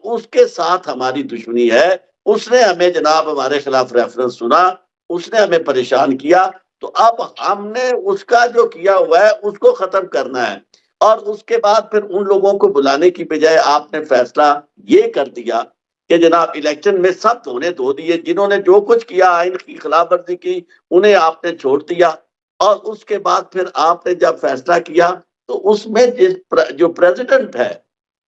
اس کے ساتھ ہماری دشمنی ہے. اس نے ہمیں جناب ہمارے خلاف ریفرنس سنا، اس نے ہمیں پریشان کیا. تو اب ہم نے اس کا جو کیا ہوا ہے اس کو ختم کرنا ہے. اور اس کے بعد پھر ان لوگوں کو بلانے کی بجائے آپ نے فیصلہ یہ کر دیا کہ جناب الیکشن میں سب ہونے دو دیے، جنہوں نے جو کچھ کیا آئین کی خلاف ورزی کی انہیں آپ نے چھوڑ دیا. اور اس کے بعد پھر آپ نے جب فیصلہ کیا تو اس میں جو پریزیڈنٹ ہے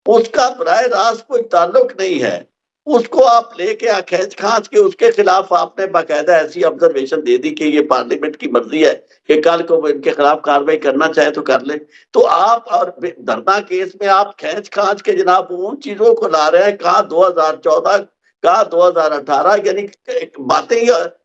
اس کا براہ راست کوئی تعلق نہیں ہے. اس کو آپ لے کے کھینچ کھانچ کے اس کے خلاف آپ نے باقاعدہ ایسی آبزرویشن دے دی کہ یہ پارلیمنٹ کی مرضی ہے کہ کل کو وہ ان کے خلاف کاروائی کرنا چاہے تو کر لے. تو آپ اور دھرنا کیس میں آپ کھینچ کھانچ کے جناب ان چیزوں کو لا رہے ہیں، کہاں 2014 کہاں 2018، یعنی باتیں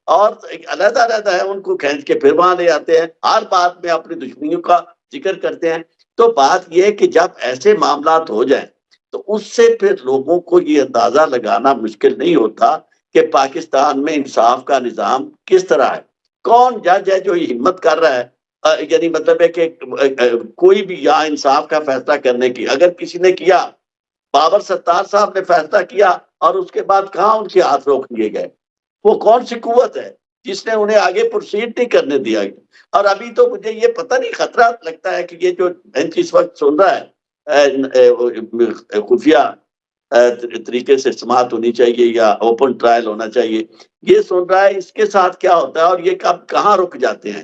اور علیحدہ علیحدہ ہے، ان کو کھینچ کے پھر وہاں لے آتے ہیں، ہر بات میں اپنی دشمنیوں کا ذکر کرتے ہیں. تو بات یہ ہے کہ جب ایسے معاملات ہو جائیں تو اس سے پھر لوگوں کو یہ اندازہ لگانا مشکل نہیں ہوتا کہ پاکستان میں انصاف کا نظام کس طرح ہے. کون جج ہے جو یہ ہمت کر رہا ہے، یعنی مطلب ہے کہ کوئی بھی یہاں انصاف کا فیصلہ کرنے کی، اگر کسی نے کیا، بابر ستار صاحب نے فیصلہ کیا اور اس کے بعد کہاں ان کے ہاتھ روک لیے گئے؟ وہ کون سی قوت ہے جس نے انہیں آگے پروسیڈ نہیں کرنے دیا؟ اور ابھی تو مجھے یہ پتہ نہیں، خطرہ لگتا ہے کہ یہ جو بینچ اس وقت سن رہا ہے خفیہ طریقے سے سماعت ہونی چاہیے یا اوپن ٹرائل ہونا چاہیے، یہ سن رہا ہے اس کے ساتھ کیا ہوتا ہے اور یہ کب کہاں رک جاتے ہیں.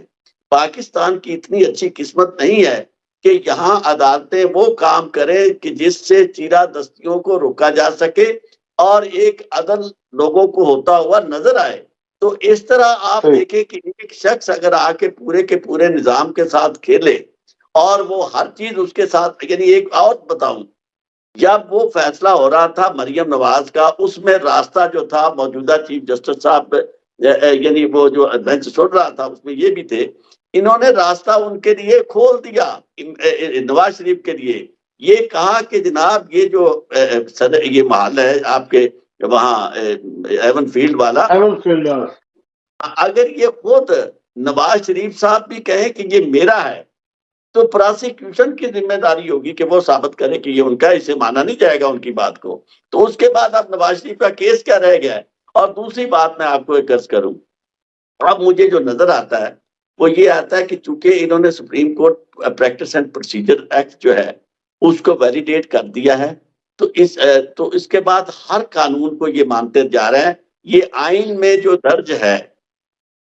پاکستان کی اتنی اچھی قسمت نہیں ہے کہ یہاں عدالتیں وہ کام کریں کہ جس سے چیرہ دستیوں کو روکا جا سکے اور ایک عدل لوگوں کو ہوتا ہوا نظر آئے. تو اس طرح آپ دیکھیں کہ ایک شخص اگر آ کے پورے نظام کے ساتھ کھیلے اور وہ ہر چیز اس کے ساتھ، یعنی ایک اور بتاؤں، جب وہ فیصلہ ہو رہا تھا مریم نواز کا، اس میں راستہ جو تھا موجودہ چیف جسٹس صاحب، یعنی وہ جو بینچ سن رہا تھا اس میں یہ بھی تھے، انہوں نے راستہ ان کے لیے کھول دیا نواز شریف کے لیے. یہ کہا کہ جناب یہ جو یہ محل ہے آپ کے وہاں ایون فیلڈ والا، اگر یہ خود نواز شریف صاحب بھی کہیں کہ یہ میرا ہے تو پراسیکیوشن کی ذمہ داری ہوگی کہ وہ ثابت کرے کہ یہ ان کا، اسے مانا نہیں جائے گا ان کی بات کو. تو اس کے بعد اب نواز شریف کا کیس کیا رہ گیا ہے. اور دوسری بات میں آپ کو ایک عرض کروں، اب مجھے جو نظر آتا ہے وہ یہ آتا ہے کہ چونکہ انہوں نے supreme court practice and procedure act جو ہے اس کو ویلیڈیٹ کر دیا ہے، تو اس کے بعد ہر قانون کو یہ مانتے جا رہے ہیں. یہ آئین میں جو درج ہے،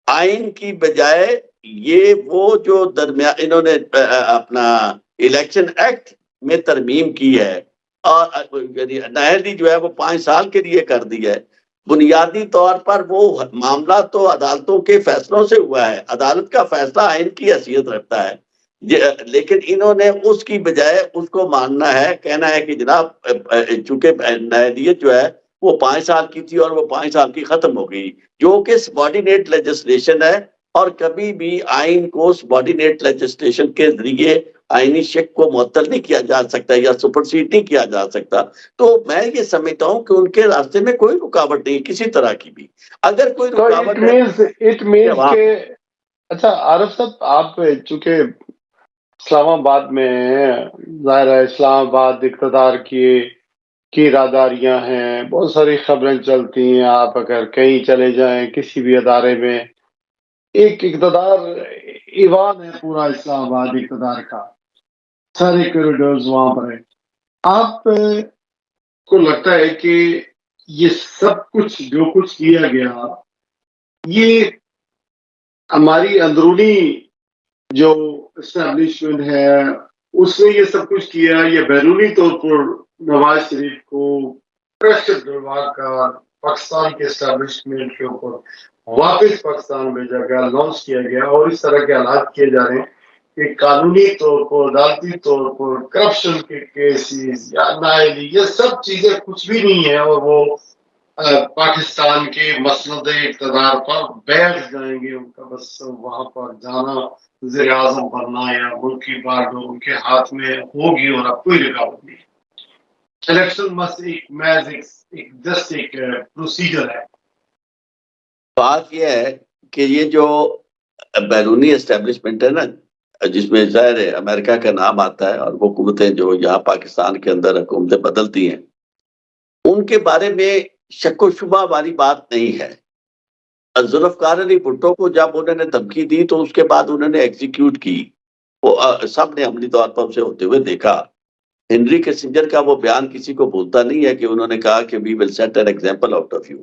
آئین کی بجائے یہ وہ جو درمیان انہوں نے اپنا الیکشن ایکٹ میں ترمیم کی ہے، اور نہری جو ہے وہ 5 سال کے لیے کر دی ہے. بنیادی طور پر وہ معاملہ تو عدالتوں کے فیصلوں سے ہوا ہے، عدالت کا فیصلہ آئین کی حیثیت رکھتا ہے، لیکن انہوں نے اس کی بجائے اس کو ماننا ہے، کہنا ہے کہ جناب چونکہ نہریت جو ہے وہ 5 سال کی تھی اور وہ 5 سال کی ختم ہو گئی، جو کہ سبارڈینیٹ لیجسلیشن ہے. اور کبھی بھی آئین کو سبارڈینیٹ لیجسلیشن کے ذریعے آئینی شک کو معطل نہیں کیا جا سکتا یا سپرسیڈ نہیں کیا جا سکتا. تو میں یہ سمجھتا ہوں کہ ان کے راستے میں کوئی رکاوٹ نہیں کسی طرح کی بھی. اگر کوئی رکاوٹ ہے کہ اچھا عارف صاحب، آپ چونکہ اسلام آباد میں ظاہر ہے اسلام آباد اقتدار کی راداریاں ہیں، بہت ساری خبریں چلتی ہیں. آپ اگر کہیں چلے جائیں کسی بھی ادارے میں، ایک اقتدار ایوان ہے پورا اسلام آباد اقتدار کا، سارے کوریڈورز وہاں پر ہیں. آپ کو لگتا ہے کہ یہ سب کچھ جو کچھ کیا گیا، یہ ہماری اندرونی جو اسٹیبلشمنٹ ہے اس نے یہ سب کچھ کیا، یا بیرونی طور پر نواز شریف کو پریشر ڈلوا کر پاکستان کے اسٹیبلشمنٹ کے اوپر واپس پاکستان بھیجا گیا، لانچ کیا گیا، اور اس طرح کے حالات کیے جا رہے ہیں کہ قانونی طور پر، عدالتی طور پر کرپشن کے کیسز یا نااہلی، یہ سب چیزیں کچھ بھی نہیں ہیں، اور وہ پاکستان کے مسند اقتدار پر بیٹھ جائیں گے. ان کا بس وہاں پر جانا، وزیر اعظم بننا یا ملک کی بات ان کے ہاتھ میں ہوگی، اور اب کوئی رکاوٹ نہیں. الیکشن بس جسٹ ایک پروسیجر ہے. بات یہ ہے کہ یہ جو بیرونی اسٹیبلشمنٹ ہے نا، جس میں ظاہر ہے امریکہ کا نام آتا ہے، اور وہ حکومتیں جو یہاں پاکستان کے اندر حکومتیں بدلتی ہیں، ان کے بارے میں شک و شبہ والی بات نہیں ہے. ذوالفقار علی بھٹو کو جب انہوں نے دھمکی دی تو اس کے بعد انہوں نے ایگزیکیوٹ کی، وہ سب نے عملی طور پر اسے ہوتے ہوئے دیکھا. ہنری کیسنجر کا وہ بیان کسی کو بھولتا نہیں ہے کہ انہوں نے کہا کہ we will set an example out of you.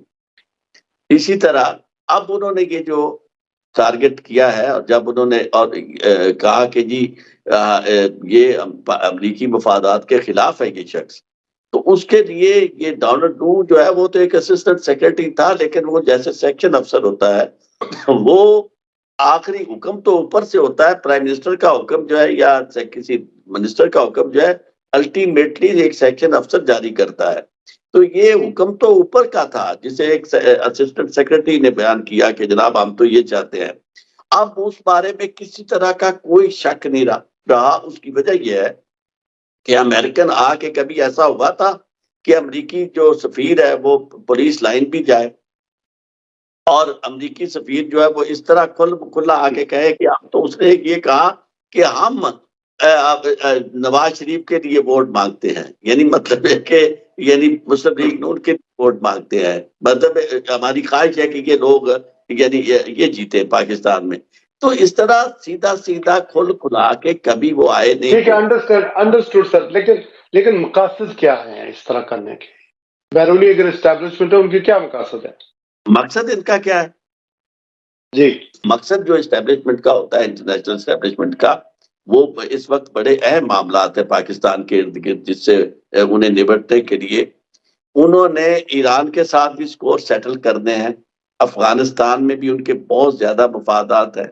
اسی طرح اب انہوں نے یہ جو ٹارگٹ کیا ہے، اور جب انہوں نے اور کہا کہ جی یہ امریکی مفادات کے خلاف ہے یہ شخص، تو اس کے لیے یہ ڈونلڈ نو جو ہے وہ تو ایک اسسٹنٹ سیکرٹری تھا، لیکن وہ جیسے سیکشن افسر ہوتا ہے، وہ آخری حکم تو اوپر سے ہوتا ہے، پرائم منسٹر کا حکم جو ہے یا کسی منسٹر کا حکم جو ہے الٹیمیٹلی ایک سیکشن افسر جاری کرتا ہے. تو یہ حکم تو اوپر کا تھا، جسے ایک اسسٹنٹ سیکرٹری نے بیان کیا کہ جناب ہم تو یہ چاہتے ہیں. اب اس بارے میں کسی طرح کا کوئی شک نہیں رہا. اس کی وجہ یہ ہے کہ امریکن آ کے کبھی ایسا ہوا تھا کہ امریکی جو سفیر ہے وہ پولیس لائن بھی جائے، اور امریکی سفیر جو ہے وہ اس طرح کھلا آ کے کہے کہ اب تو اس نے یہ کہا کہ ہم نواز شریف کے لیے ووٹ مانگتے ہیں، یعنی مطلب ہے کہ یعنی مسلم لیگ نون کے ووٹ مانگتے ہیں، مطلب ہماری خواہش ہے کہ یہ لوگ یعنی یہ جیتے پاکستان میں. تو اس طرح سیدھا سیدھا کھلا کے کبھی وہ آئے نہیں. ٹھیک ہے، انڈرسٹوڈ سر، لیکن مقاصد کیا ہیں اس طرح کرنے کے؟ بیرونی اگر اسٹیبلشمنٹ ہے ان کی کیا مقاصد ہے؟ مقصد ان کا کیا ہے؟ جی، مقصد جو اسٹیبلشمنٹ کا ہوتا ہے، انٹرنیشنل اسٹیبلشمنٹ کا، وہ اس وقت بڑے اہم معاملات ہیں پاکستان کے ارد گرد، جس سے انہیں نبٹنے کے لیے انہوں نے ایران کے ساتھ بھی سکور سیٹل کرنے ہیں، افغانستان میں بھی ان کے بہت زیادہ مفادات ہیں.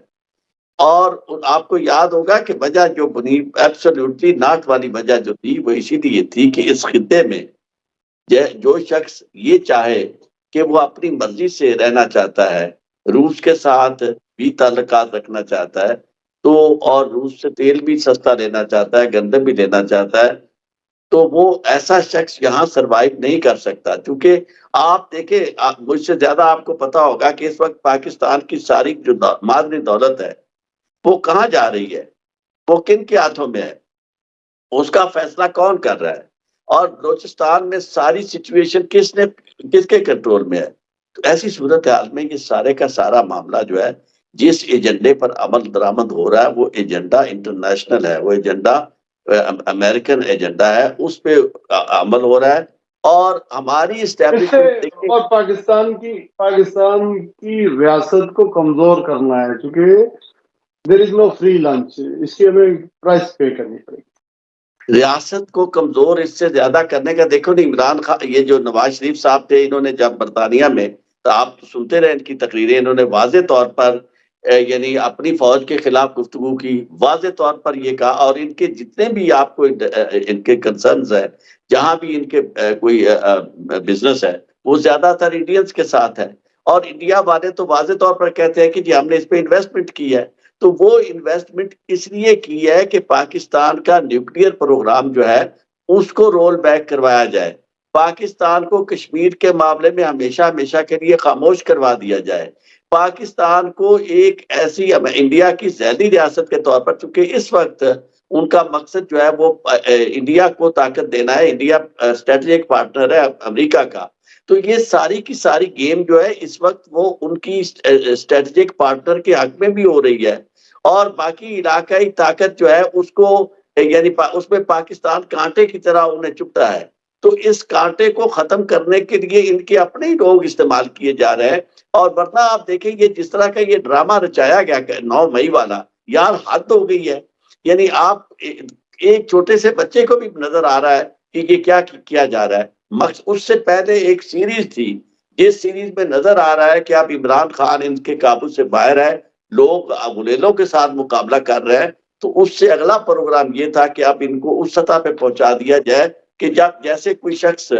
اور آپ کو یاد ہوگا کہ وجہ جو بنی ایبسولوٹلی ناٹ والی وجہ جو تھی وہ اسی لیے تھی کہ اس خطے میں جو شخص یہ چاہے کہ وہ اپنی مرضی سے رہنا چاہتا ہے، روس کے ساتھ بھی تعلقات رکھنا چاہتا ہے، تو اور روس سے تیل بھی سستا لینا چاہتا ہے، گندم بھی لینا چاہتا ہے، تو وہ ایسا شخص یہاں سروائیو نہیں کر سکتا. کیونکہ آپ دیکھیں، مجھ سے زیادہ آپ کو پتا ہوگا کہ اس وقت پاکستان کی ساری جو معدنی دولت ہے وہ کہاں جا رہی ہے؟ وہ کن کے ہاتھوں میں ہے؟ اس کا فیصلہ کون کر رہا ہے؟ اور بلوچستان میں ساری سچویشن کس کے کنٹرول میں ہے؟ تو ایسی صورتحال میں یہ سارے کا سارا معاملہ جو ہے، جس ایجنڈے پر عمل درآمد ہو رہا ہے وہ ایجنڈا انٹرنیشنل ہے، وہ ایجنڈا امریکن ایجنڈا ہے، اس پہ عمل ہو رہا ہے۔ اور ہماری اس سے اسٹیبلشمنٹ دیکھیں، اور پاکستان کی ریاست کو کمزور کرنا ہے، کیونکہ دیر از نو فری لنچ، اس کی ہمیں پرائس پے کرنی پڑے گی۔ ریاست کو کمزور اس سے زیادہ کرنے کا دیکھو نا، عمران خان، یہ جو نواز شریف صاحب تھے، انہوں نے جب برطانیہ میں، تو آپ سنتے رہے ان کی تقریریں، انہوں نے واضح طور پر یعنی اپنی فوج کے خلاف گفتگو کی، واضح طور پر یہ کہا، اور ان کے جتنے بھی آپ کو ان کے کنسرنز ہیں، جہاں بھی ان کے کوئی بزنس ہے، وہ زیادہ تر انڈینز کے ساتھ ہے، اور انڈیا والے تو واضح طور پر کہتے ہیں کہ جی ہم نے اس پہ انویسٹمنٹ کی ہے۔ تو وہ انویسٹمنٹ اس لیے کی ہے کہ پاکستان کا نیوکلیئر پروگرام جو ہے اس کو رول بیک کروایا جائے، پاکستان کو کشمیر کے معاملے میں ہمیشہ کے لیے خاموش کروا دیا جائے، پاکستان کو ایک ایسی انڈیا کی ذیلی ریاست کے طور پر، چونکہ اس وقت ان کا مقصد جو ہے وہ انڈیا کو طاقت دینا ہے، انڈیا اسٹریٹجک پارٹنر ہے امریکہ کا، تو یہ ساری کی ساری گیم جو ہے اس وقت وہ ان کی اسٹریٹجک پارٹنر کے حق میں بھی ہو رہی ہے، اور باقی علاقائی طاقت جو ہے اس کو یعنی اس میں پاکستان کانٹے کی طرح انہیں چپتا ہے۔ تو اس کانٹے کو ختم کرنے کے لیے ان کے اپنے ہی لوگ استعمال کیے جا رہے ہیں، اور ورنہ آپ دیکھیں یہ جس طرح کا یہ ڈرامہ رچایا گیا 9 مئی والا، یار حد ہو گئی ہے۔ یعنی آپ ایک چھوٹے سے بچے کو بھی نظر آ رہا ہے کہ یہ کیا جا رہا ہے۔ اس سے پہلے ایک سیریز تھی، جس سیریز میں نظر آ رہا ہے کہ اب عمران خان ان کے قابو سے باہر ہے، لوگ غلیلوں کے ساتھ مقابلہ کر رہے ہیں، تو اس سے اگلا پروگرام یہ تھا کہ اب ان کو اس سطح پہ پہنچا دیا جائے کہ جب جیسے کوئی شخص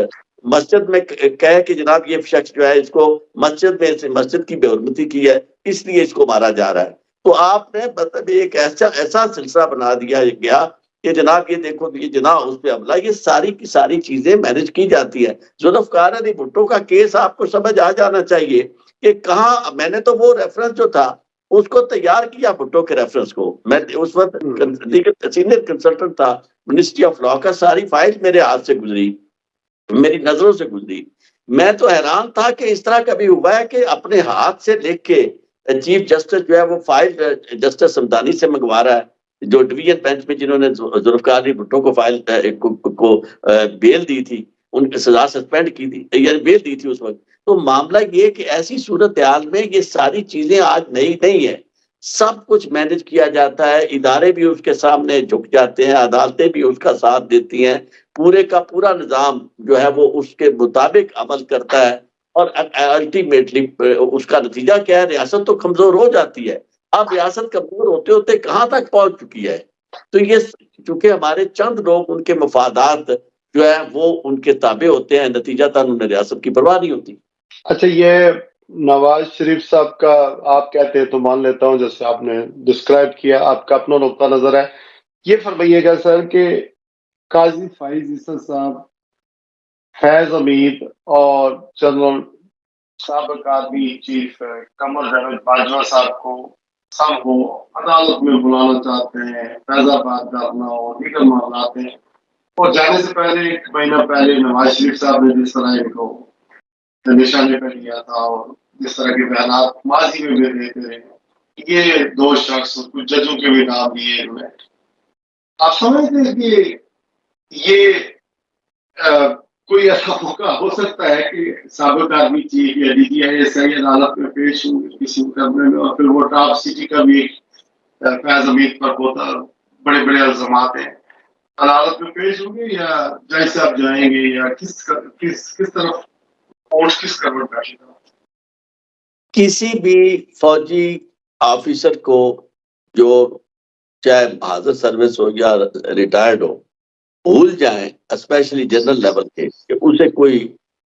مسجد میں کہے کہ جناب یہ شخص جو ہے اس کو مسجد کی بے حرمتی کی ہے، اس لیے اس کو مارا جا رہا ہے۔ تو آپ نے مطلب ایک ایسا سلسلہ بنا دیا گیا کہ جناب یہ دیکھو یہ جناب اس پہ حملہ، یہ ساری کی ساری چیزیں مینج کی جاتی ہیں۔ ذوالفقار علی بھٹو کا کیس آپ کو سمجھ آ جانا چاہیے کہ کہاں، میں نے تو وہ ریفرنس جو تھا اس کو تیار کیا، بھٹو کے ریفرنس کو، میں اس وقت سینئر کنسلٹنٹ تھا منسٹری آف لا کا، ساری فائل میرے ہاتھ سے گزری، میری نظروں سے گزری، میں تو حیران تھا کہ اس طرح کبھی ہوا ہے کہ اپنے ہاتھ سے لکھ کے چیف جسٹس جو ہے وہ فائل جسٹس سمدانی سے منگوا رہا ہے، جو ڈویژن بینچ میں جنہوں نے ذوالفقار علی بھٹو کو فائل کو بیل دی تھی، ان کی سزا سسپینڈ کی تھی، یعنی بیل دی تھی اس وقت۔ تو معاملہ یہ کہ ایسی صورتحال میں یہ ساری چیزیں آج نئی نہیں ہے، سب کچھ مینج کیا جاتا ہے، ادارے بھی اس کے سامنے جھک جاتے ہیں، عدالتیں بھی اس کا ساتھ دیتی ہیں، پورے کا پورا نظام جو ہے وہ اس کے مطابق عمل کرتا ہے، اور الٹیمیٹلی اس کا نتیجہ کیا ہے؟ ریاست تو کمزور ہو جاتی ہے۔ اب ریاست کمزور ہوتے ہوتے کہاں تک پہنچ چکی ہے؟ تو یہ چونکہ ہمارے چند لوگ ان کے مفادات جو ہے وہ ان کے تابع ہوتے ہیں، نتیجہ انہیں ریاست کی پرواہ نہیں ہوتی۔ اچھا، یہ نواز شریف صاحب کا آپ کہتے ہیں تو مان لیتا ہوں، جیسے آپ نے ڈسکرائب کیا، آپ کا اپنا نقطہ نظر ہے۔ یہ فرمائیے گا سر کہ قاضی فائز عیسیٰ صاحب، فیض حمید اور جنرل سابق آرمی چیف قمر جاوید باجوہ صاحب کو سب کو عدالت میں بلانا چاہتے ہیں، فیض آباد کا اپنا اور دیگر معاملات ہیں، اور جانے سے پہلے 1 مہینہ پہلے نواز شریف صاحب نے جس طرح ان کو نشانے پہ لیا تھا اور جس طرح کے بیانات ماضی میں بھی دیتے رہے، یہ 2 شخص کچھ ججوں کے بھی نام دیے انہوں نے، آپ سمجھتے ہیں کہ یہ کوئی ایسا موقع ہو سکتا ہے کہ سابق آرمی چیف یا D G I S I عدالت میں پیش ہوں کسی مقدمے میں، اور پھر وہ ٹاپ سٹی کا بھی فیض حمید پر ہوتا بڑے بڑے الزامات ہیں، عدالت میں پیش ہوں گے یا جج صاحب جائیں گے، یا کس طرف کس کروٹ پیش ہوگا؟ کسی بھی فوجی آفیسر کو جو چاہے حاضر سروس ہو یا ریٹائرڈ ہو، بھول جائیں اسپیشلی جنرل لیول کے کہ اسے کوئی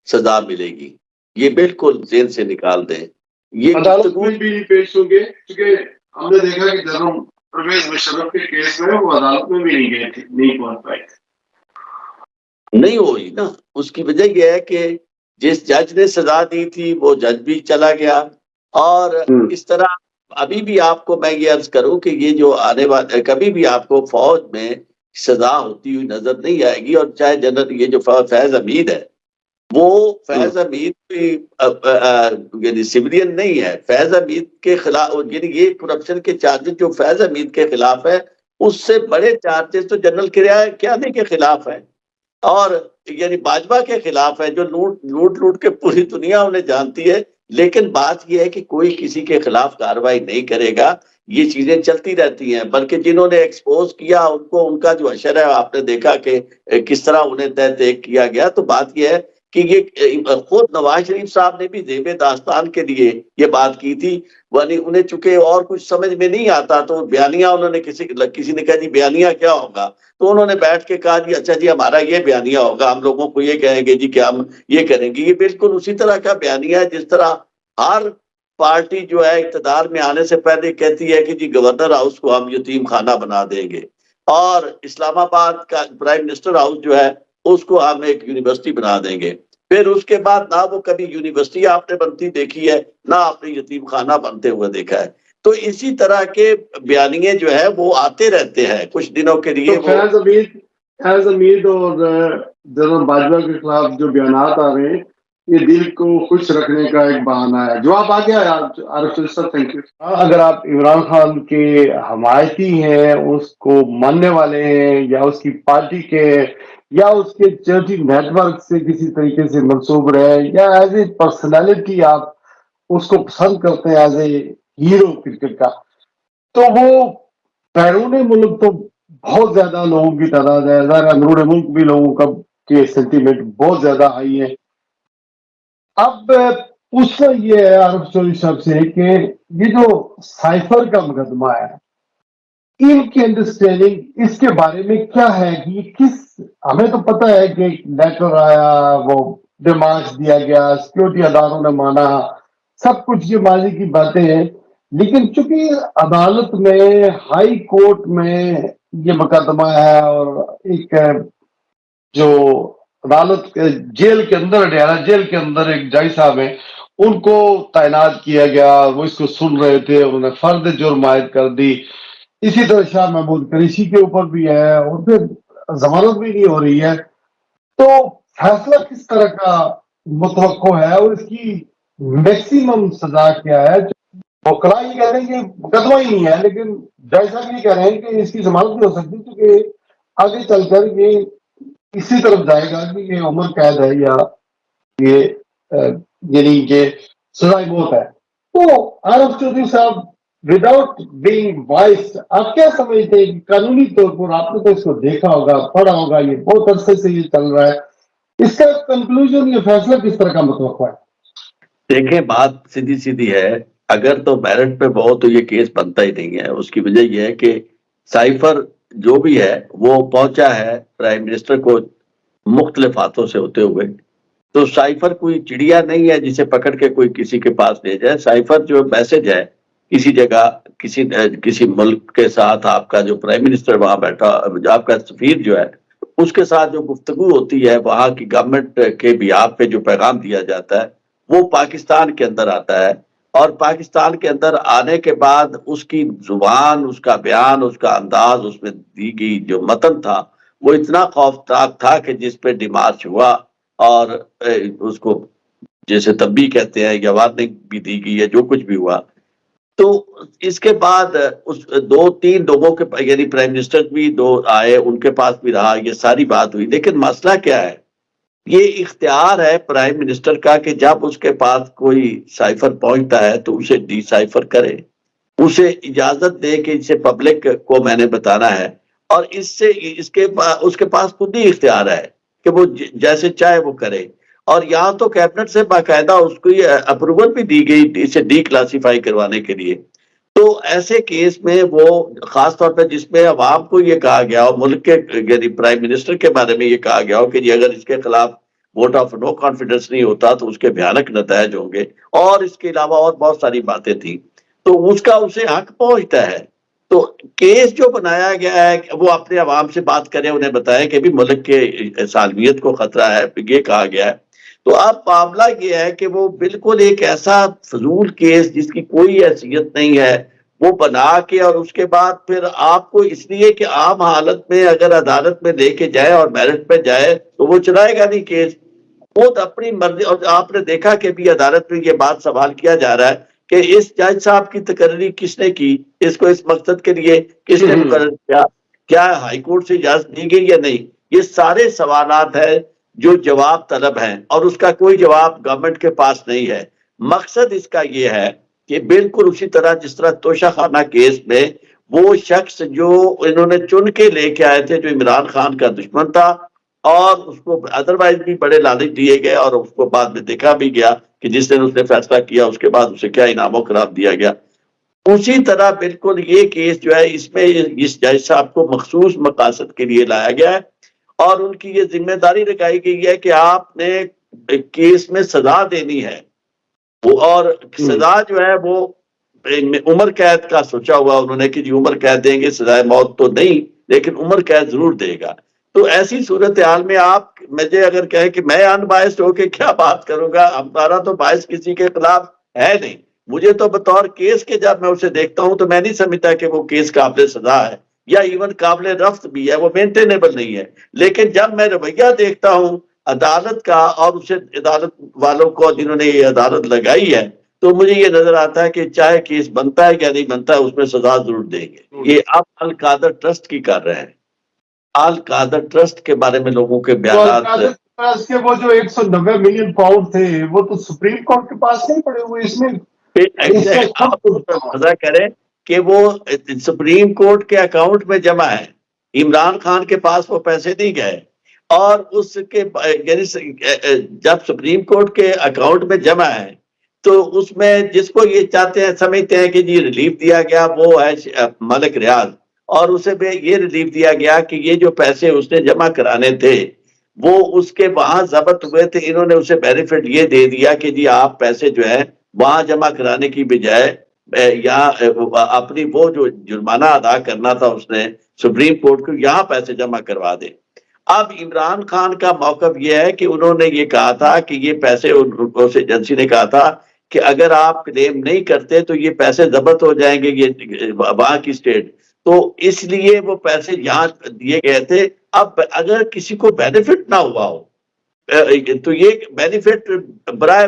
سزا ملے گی، یہ بالکل ذہن سے نکال دیں۔ یہ عدالت میں بھی نہیں پیش ہوں گے، کیونکہ ہم نے دیکھا کہ جنرل پرویز مشرف کے کیس میں وہ عدالت میں بھی نہیں گئے تھے، نہیں پہنچ پائے تھے، نہیں ہوئی نا۔ اس کی وجہ یہ ہے کہ جس جج نے سزا دی تھی وہ جج بھی چلا گیا، اور اس طرح ابھی بھی آپ کو میں یہ عرض کروں کہ یہ جو آنے والے کبھی بھی آپ کو فوج میں سزا ہوتی ہوئی نظر نہیں آئے گی. اور چاہے جنرل یہ جو فیض حمید ہے وہ فیض حمید یعنی سولین نہیں ہے. فیض حمید کے خلاف یعنی یہ کرپشن کے چارجز جو فیض حمید کے خلاف ہے اس سے بڑے چارجز تو جنرل کیانی کے خلاف ہیں اور یعنی باجوہ کے خلاف ہے جو لوٹ کے پوری دنیا انہیں جانتی ہے. لیکن بات یہ ہے کہ کوئی کسی کے خلاف کارروائی نہیں کرے گا. یہ چیزیں چلتی رہتی ہیں. بلکہ جنہوں نے ایکسپوز کیا ان کو ان کا جو حشر ہے آپ نے دیکھا کہ کس طرح انہیں تحقیق کیا گیا. تو بات یہ ہے کہ یہ خود نواز شریف صاحب نے بھی زیب داستان کے لیے یہ بات کی تھی. یعنی انہیں چونکہ اور کچھ سمجھ میں نہیں آتا تو بیانیہ انہوں نے کسی نے کہا جی بیانیہ کیا ہوگا تو انہوں نے بیٹھ کے کہا جی اچھا جی ہمارا یہ بیانیہ ہوگا, ہم لوگوں کو یہ کہیں گے جی کہ ہم یہ کریں گے. یہ بالکل اسی طرح کا بیانیہ ہے جس طرح ہر پارٹی جو ہے اقتدار میں آنے سے پہلے کہتی ہے کہ جی گورنر ہاؤس کو ہم یتیم خانہ بنا دیں گے اور اسلام آباد کا پرائم منسٹر ہاؤس جو ہے اس کو ہم ایک یونیورسٹی بنا دیں گے. پھر اس کے بعد نہ وہ کبھی یونیورسٹی آپ نے بنتی دیکھی ہے نہ آپ نے یتیم خانہ بنتے ہوئے دیکھا ہے. تو اسی طرح کے بیانیے جو ہے وہ آتے رہتے ہیں کچھ دنوں کے لیے. تو فیض حمید اور جنرل باجوہ کے خلاف جو بیانات آ رہے ہیں یہ دل کو خوش رکھنے کا ایک بہانہ ہے. جواب آ گیا عارف شریف صاحب, تھینک یو. اگر آپ عمران خان کے حمایتی ہیں, اس کو ماننے والے ہیں, یا اس کی پارٹی کے یا اس کے چرچی نیٹ ورک سے کسی طریقے سے منسوب رہے, یا ایز اے پرسنالٹی آپ اس کو پسند کرتے ہیں ایز اے ہیرو کرکٹ کا, تو وہ بیرون ملک تو بہت زیادہ لوگوں کی تعداد ہے. اندرون ملک بھی لوگوں کا کے سینٹیمنٹ بہت زیادہ ہائی ہے. اب پوچھنا یہ ہے عارف چوہدری صاحب سے کہ یہ جو سائفر کا مقدمہ ہے ان کی انڈرسٹینڈنگ اس کے بارے میں کیا ہے کہ یہ کس, ہمیں تو پتہ ہے کہ لیٹر آیا, وہ ڈیمانڈ دیا گیا, سیکورٹی اداروں نے مانا, سب کچھ یہ ماضی کی باتیں ہیں. لیکن چونکہ عدالت میں ہائی کورٹ میں یہ مقدمہ ہے اور ایک جو عدالت جیل کے اندر جیل کے اندر ایک جج صاحب ہیں ان کو تعینات کیا گیا, وہ اس کو سن رہے تھے, انہوں نے فرد جرم عائد کر دی. اسی طرح شاہ محمود قریشی کے اوپر بھی ہے اور پھر ضمانت بھی نہیں ہو رہی ہے. تو فیصلہ کس طرح کا متوقع ہے اور اس کی میکسیمم سزا کیا ہے؟ وکلا یہ کہہ رہے ہیں کہ مقدمہ ہی نہیں ہے, لیکن جج صاحب یہ کہہ رہے ہیں کہ اس کی ضمانت نہیں ہو سکتی کیونکہ آگے چل کر یہ اسی طرف جائے گا کہ یہ عمر قید ہے یا یہ یعنی کہ سزائے موت ہے. تو عارف چودھری صاحب وداؤٹ بینگ وائس آپ کیا سمجھتے ہیں کہ قانونی طور پر, آپ نے تو اس کو دیکھا ہوگا, پڑھا ہوگا, یہ بہت عرصے سے یہ چل رہا ہے, اس کا کنکلوژن یہ فیصلہ کس طرح کا متوقع ہے؟ دیکھیں بات سیدھی ہے, اگر تو میرٹ پہ بہت تو یہ کیس بنتا ہی نہیں ہے. اس کی وجہ یہ ہے کہ سائفر جو بھی ہے وہ پہنچا ہے پرائم منسٹر کو مختلف ہاتھوں سے ہوتے ہوئے. تو سائفر کوئی چڑیا نہیں ہے جسے پکڑ کے کوئی کسی کے پاس لے جائے. سائفر جو میسج ہے کسی جگہ کسی ملک کے ساتھ آپ کا جو پرائم منسٹر وہاں بیٹھا, آپ کا سفیر جو ہے اس کے ساتھ جو گفتگو ہوتی ہے وہاں کی گورنمنٹ کے بیہاف پہ جو پیغام دیا جاتا ہے وہ پاکستان کے اندر آتا ہے. اور پاکستان کے اندر آنے کے بعد اس کی زبان, اس کا بیان, اس کا انداز, اس میں دی گئی جو متن تھا وہ اتنا خوفناک تھا کہ جس پہ ڈیمارچ ہوا اور اس کو جیسے تب بھی کہتے ہیں یا وارننگ بھی دی گئی ہے جو کچھ بھی ہوا. تو اس کے بعد اس 2-3 لوگوں کے یعنی پرائم منسٹر بھی 2 آئے, ان کے پاس بھی رہا, یہ ساری بات ہوئی. لیکن مسئلہ کیا ہے, یہ اختیار ہے پرائم منسٹر کا کہ جب اس کے پاس کوئی سائفر پہنچتا ہے تو اسے ڈی سائفر کرے, اسے اجازت دے کہ اسے پبلک کو میں نے بتانا ہے. اور اس کے پاس خود ہی اختیار ہے کہ وہ جیسے چاہے وہ کرے. اور یہاں تو کیبنٹ سے باقاعدہ اس کو اپروول بھی دی گئی اسے ڈی کلاسیفائی کروانے کے لیے. تو ایسے کیس میں وہ خاص طور پہ جس میں عوام کو یہ کہا گیا ہو, ملک کے یعنی پرائم منسٹر کے بارے میں یہ کہا گیا ہو کہ جی اگر اس کے خلاف ووٹ آف نو کانفیڈنس نہیں ہوتا تو اس کے بھیانک نتائج ہوں گے, اور اس کے علاوہ اور بہت ساری باتیں تھیں. تو اس کا اسے حق پہنچتا ہے. تو کیس جو بنایا گیا ہے وہ اپنے عوام سے بات کرے, انہیں بتایا کہ بھی ملک کے سالمیت کو خطرہ ہے, یہ کہا گیا ہے. تو اب معاملہ یہ ہے کہ وہ بالکل ایک ایسا فضول کیس جس کی کوئی حیثیت نہیں ہے وہ بنا کے، اور اس کے بعد پھر آپ کو اس لیے کہ عام حالت میں اگر عدالت میں لے کے جائے اور میرٹ پہ جائے تو وہ چلائے گا نہیں کیس، خود اپنی مرضی. اور آپ نے دیکھا کہ بھی عدالت میں یہ بات سوال کیا جا رہا ہے کہ اس جج صاحب کی تقرری کس نے کی، اس کو اس مقصد کے لیے کس نے مقرر کیا، کیا ہائی کورٹ سے اجازت دی گئی یا نہیں. یہ سارے سوالات ہیں جو جواب طلب ہیں، اور اس کا کوئی جواب گورنمنٹ کے پاس نہیں ہے. مقصد اس کا یہ ہے کہ بالکل اسی طرح جس طرح توشہ خانہ کیس میں وہ شخص جو انہوں نے چن کے لے کے آئے تھے جو عمران خان کا دشمن تھا، اور اس کو ادروائز بھی بڑے لالچ دیے گئے، اور اس کو بعد میں دیکھا بھی گیا کہ جس دن اس نے فیصلہ کیا اس کے بعد اسے کیا انعام و کرام دیا گیا. اسی طرح بالکل یہ کیس جو ہے اس میں اس جج صاحب کو مخصوص مقاصد کے لیے لایا گیا ہے، اور ان کی یہ ذمہ داری لگائی گئی ہے کہ آپ نے کیس میں سزا دینی ہے. وہ اور سزا جو ہے وہ عمر قید کا سوچا ہوا انہوں نے کہ جی عمر قید دیں گے، سزائے موت تو نہیں لیکن عمر قید ضرور دے گا. تو ایسی صورتحال میں آپ مجھے اگر کہیں کہ میں ان بائسڈ ہو کے کیا بات کروں گا، ہمارا تو باعث کسی کے خلاف ہے نہیں. مجھے تو بطور کیس کے جب میں اسے دیکھتا ہوں تو میں نہیں سمجھتا کہ وہ کیس قابل سزا ہے یا ایون قابل رفت بھی ہے، وہ مینٹینیبل نہیں ہے. لیکن جب میں رویہ دیکھتا ہوں عدالت کا اور اسے عدالت والوں کو جنہوں نے یہ عدالت لگائی ہے، تو مجھے یہ نظر آتا ہے کہ چاہے کیس بنتا ہے یا نہیں بنتا ہے اس میں سزا ضرور دیں گے. یہ اب القادر ٹرسٹ کی کر رہے ہیں. القادر ٹرسٹ کے بارے میں لوگوں کے بیانات کے وہ جو 190 ملین پاؤنڈ تھے وہ تو سپریم کورٹ کے پاس نہیں پڑے ہوئے، اس میں آپ مزہ کریں کہ وہ سپریم کورٹ کے اکاؤنٹ میں جمع ہے، عمران خان کے پاس وہ پیسے نہیں گئے، اور اس کے یعنی جب سپریم کورٹ کے اکاؤنٹ میں جمع ہے تو اس میں جس کو یہ چاہتے ہیں سمجھتے ہیں کہ جی ریلیف دیا گیا وہ ہے ملک ریاض، اور اسے بھی یہ ریلیف دیا گیا کہ یہ جو پیسے اس نے جمع کرانے تھے وہ اس کے وہاں ضبط ہوئے تھے، انہوں نے اسے بینیفٹ یہ دے دیا کہ جی آپ پیسے جو ہے وہاں جمع کرانے کی بجائے یہاں اپنی وہ جو جرمانہ ادا کرنا تھا اس نے سپریم کورٹ کو یہاں پیسے جمع کروا دے. اب عمران خان کا موقف یہ ہے کہ انہوں نے یہ کہا تھا کہ یہ پیسے اس ایجنسی نے کہا تھا کہ اگر آپ کلیم نہیں کرتے تو یہ پیسے ضبط ہو جائیں گے یہ وہاں کی اسٹیٹ، تو اس لیے وہ پیسے یہاں دیے گئے تھے. اب اگر کسی کو بینیفٹ نہ ہوا ہو تو یہ بینیفٹ برائے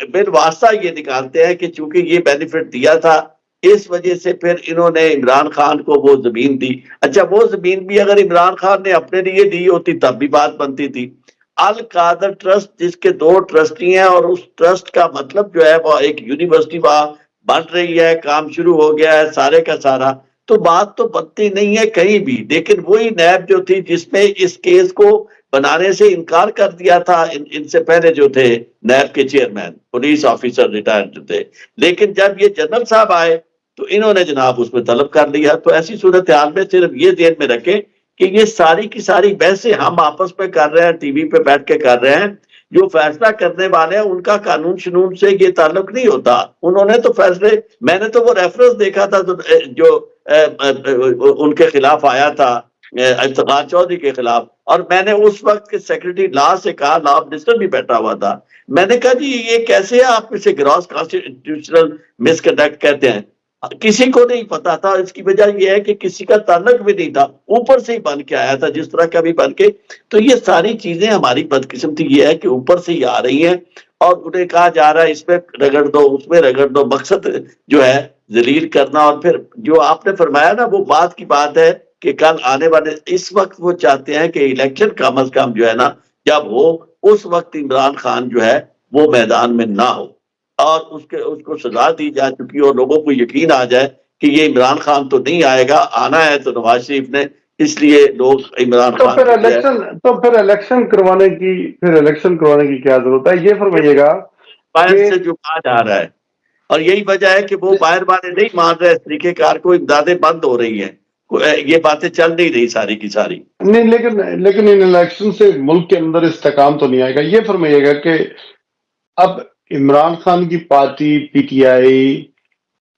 بالواسطہ یہ نکالتے ہیں کہ چونکہ یہ بینیفٹ دیا تھا اس وجہ سے پھر انہوں نے عمران خان کو وہ زمین دی. اچھا وہ زمین بھی اگر عمران خان نے اپنے لیے دی ہوتی تب بھی بات بنتی تھی. القادر ٹرسٹ جس کے 2 ٹرسٹی ہیں، اور اس ٹرسٹ کا مطلب جو ہے وہ ایک یونیورسٹی وہاں بن رہی ہے، کام شروع ہو گیا ہے سارے کا سارا، تو بات تو بنتی نہیں ہے کہیں بھی. لیکن وہی نیب جو تھی جس میں اس کیس کو بنانے سے انکار کر دیا تھا ان سے پہلے جو تھے نیب کے چیئرمین پولیس آفیسر ریٹائرڈ جو تھے، لیکن جب یہ جنرل صاحب آئے تو انہوں نے جناب اس میں طلب کر لیا. تو ایسی صورتحال میں صرف یہ ذہن میں رکھیں کہ یہ ساری کی ساری بحثیں ہم آپس میں کر رہے ہیں، ٹی وی پہ بیٹھ کے کر رہے ہیں، جو فیصلہ کرنے والے ہیں ان کا قانون شنون سے یہ تعلق نہیں ہوتا. انہوں نے تو فیصلے، میں نے تو وہ ریفرنس دیکھا تھا جو ان کے خلاف آیا تھا افتخار چودھری کے خلاف، اور میں نے اس وقت کے سیکرٹری لا سے کہا، لا منسٹر بھی بیٹھا ہوا تھا، میں نے کہا جی یہ کیسے آپ اسے گراس کانسٹیٹیوشنل مس کنڈکٹ کہتے ہیں. کسی کو نہیں پتا تھا، اس کی وجہ یہ ہے کہ کسی کا تعلق بھی نہیں تھا، اوپر سے ہی بن کے آیا تھا جس طرح کا بھی بن کے. تو یہ ساری چیزیں ہماری بدقسمتی یہ ہے کہ اوپر سے ہی آ رہی ہیں، اور انہیں کہا جا رہا ہے اس میں رگڑ دو اس میں رگڑ دو. مقصد جو ہے ذلیل کرنا. اور پھر جو آپ نے فرمایا نا وہ بات کی بات ہے کہ کل آنے والے اس وقت وہ چاہتے ہیں کہ الیکشن کم از کم جو ہے نا جب ہو اس وقت عمران خان جو ہے وہ میدان میں نہ ہو، اور اس کو سزا دی جا چکی اور لوگوں کو یقین آ جائے کہ یہ عمران خان تو نہیں آئے گا، آنا ہے تو نواز شریف نے، اس لیے لوگ عمران خان پھر الیکشن کروانے کی کیا ضرورت ہے؟ یہ فرمائیے گا باہر سے جو کہا جا رہا ہے، اور یہی وجہ ہے کہ وہ باہر والے نہیں مان رہے اس طریقے کار کو، امدادیں بند ہو رہی ہیں، یہ باتیں چل نہیں رہی ساری کی ساری. نہیں لیکن ان الیکشن سے ملک کے اندر استحکام تو نہیں آئے گا. یہ فرمائیے گا کہ اب عمران خان کی party P T I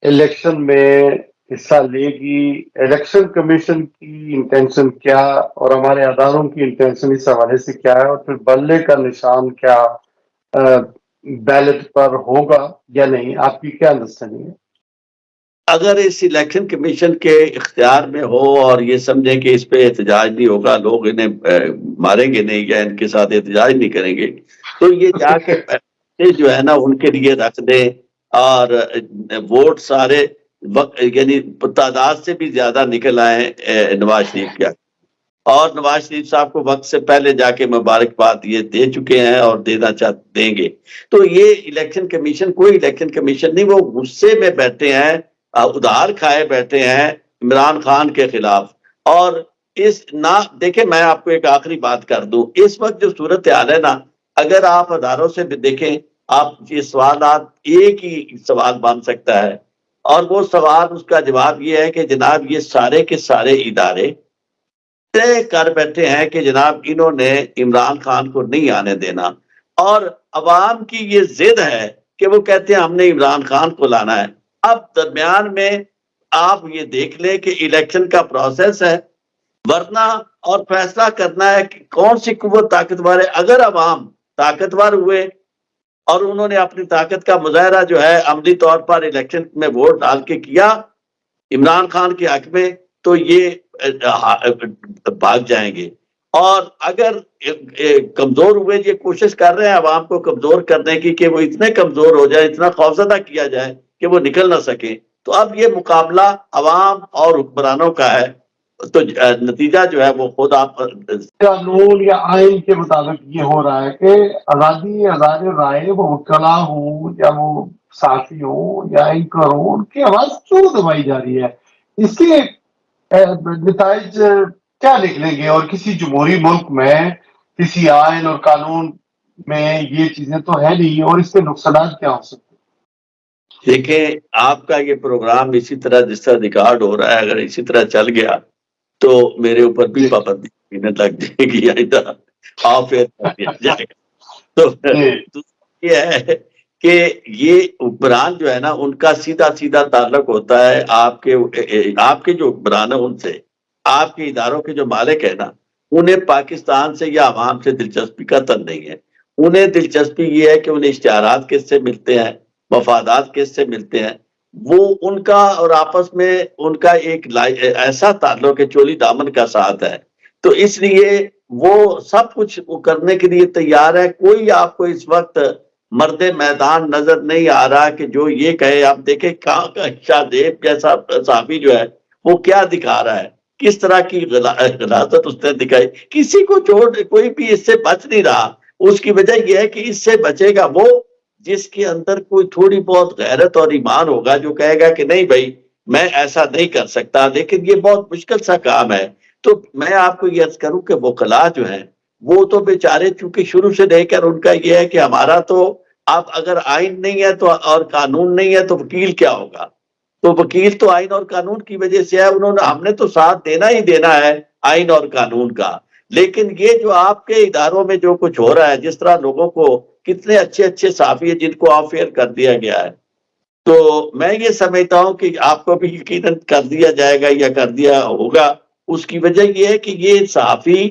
election میں حصہ لے گی، الیکشن کمیشن کی انٹینشن کیا اور ہمارے اداروں کی انٹینشن اس حوالے سے کیا ہے، اور پھر بلے کا نشان کیا، بیلٹ پر ہوگا یا نہیں؟ آپ کی کیا انڈرسٹینڈنگ ہے؟ اگر اس الیکشن کمیشن کے اختیار میں ہو اور یہ سمجھیں کہ اس پہ احتجاج نہیں ہوگا، لوگ انہیں ماریں گے نہیں یا ان کے ساتھ احتجاج نہیں کریں گے، تو یہ جا کے پیسے جو ہے نا ان کے لیے رکھ دیں، اور ووٹ سارے یعنی تعداد سے بھی زیادہ نکل آئے نواز شریف کیا، اور نواز شریف صاحب کو وقت سے پہلے جا کے مبارکباد یہ دے چکے ہیں اور دیں گے۔ تو یہ الیکشن کمیشن کوئی الیکشن کمیشن نہیں، وہ غصے میں بیٹھے ہیں، ادھار کھائے بیٹھے ہیں عمران خان کے خلاف۔ اور دیکھیں میں آپ کو ایک آخری بات کر دوں، اس وقت جو صورتحال ہے نا، اگر آپ اداروں سے بھی دیکھیں، آپ یہ سوالات ایک ہی سوال بن سکتا ہے، اور وہ سوال اس کا جواب یہ ہے کہ جناب یہ سارے کے سارے ادارے طے کر بیٹھے ہیں کہ جناب انہوں نے عمران خان کو نہیں آنے دینا، اور عوام کی یہ ضد ہے کہ وہ کہتے ہیں ہم نے عمران خان کو لانا ہے۔ اب درمیان میں آپ یہ دیکھ لیں کہ الیکشن کا پروسیس ہے، ورنہ اور فیصلہ کرنا ہے کہ کون سی قوت طاقتور ہے۔ اگر عوام طاقتور ہوئے اور انہوں نے اپنی طاقت کا مظاہرہ جو ہے عملی طور پر الیکشن میں ووٹ ڈال کے کیا عمران خان کے حق میں، تو یہ بھاگ جائیں گے۔ اور اگر کمزور ہوئے، یہ کوشش کر رہے ہیں عوام کو کمزور کرنے کی کہ وہ اتنے کمزور ہو جائے، اتنا خوفزدہ کیا جائے کہ وہ نکل نہ سکیں، تو اب یہ مقابلہ عوام اور حکمرانوں کا ہے، تو نتیجہ جو ہے وہ خود آپ قانون یا آئین کے مطابق یہ ہو رہا ہے کہ آزادی آزاد رائے، وہ وکلا ہوں یا وہ صحافی ہوں یا اینکر ہوں، ان کی آواز کیوں دبائی جا رہی ہے؟ اس کے نتائج کیا نکلیں گے؟ اور کسی جمہوری ملک میں کسی آئین اور قانون میں یہ چیزیں تو ہے نہیں، اور اس کے نقصانات کیا ہو سکتے ہیں؟ دیکھیں آپ کا یہ پروگرام اسی طرح جس طرح ریکارڈ ہو رہا ہے، اگر اسی طرح چل گیا تو میرے اوپر بھی پابندی لگ جائے گی، آف ایئر کر دیا جائے گا۔ تو یہ ہے کہ یہ حکمران جو ہے نا، ان کا سیدھا سیدھا تعلق ہوتا ہے آپ کے جو حکمران ہیں ان سے، آپ کے اداروں کے جو مالک ہیں نا، انہیں پاکستان سے یا عوام سے دلچسپی کا تن نہیں ہے۔ انہیں دلچسپی یہ ہے کہ انہیں اشتہارات کس سے ملتے ہیں، مفادات کس سے ملتے ہیں، وہ ان کا اور آپس میں ان کا ایک ایسا تعلق ہے، چولی دامن کا ساتھ ہے، تو اس لیے وہ سب کچھ کرنے کے لیے تیار ہے۔ کوئی آپ کو اس وقت مرد میدان نظر نہیں آ رہا کہ جو یہ کہے۔ آپ دیکھیں کہاں کا شاہزیب جیسا صحافی جو ہے وہ کیا دکھا رہا ہے، کس طرح کی غلاظت اس نے دکھائی، کسی کو کوئی بھی اس سے بچ نہیں رہا۔ اس کی وجہ یہ ہے کہ اس سے بچے گا وہ جس کے اندر کوئی تھوڑی بہت غیرت اور ایمان ہوگا، جو کہے گا کہ نہیں بھائی میں ایسا نہیں کر سکتا۔ لیکن یہ بہت مشکل سا کام ہے۔ تو میں آپ کو یہ عرض کروں کہ وکلاء جو ہیں وہ تو بیچارے چونکہ شروع سے لے کر ان کا یہ ہے کہ ہمارا تو اب اگر آئین نہیں ہے تو اور قانون نہیں ہے تو وکیل کیا ہوگا، تو وکیل تو آئین اور قانون کی وجہ سے ہے، ہم نے تو ساتھ دینا ہی دینا ہے آئین اور قانون کا۔ لیکن یہ جو آپ کے اداروں میں جو کچھ ہو رہا ہے، جس طرح لوگوں کو، کتنے اچھے اچھے صحافی ہیں جن کو آف ایئر کر دیا گیا ہے، تو میں یہ سمجھتا ہوں کہ آپ کو بھی یقیناً کر دیا جائے گا یا کر دیا ہوگا۔ اس کی وجہ یہ ہے کہ یہ صحافی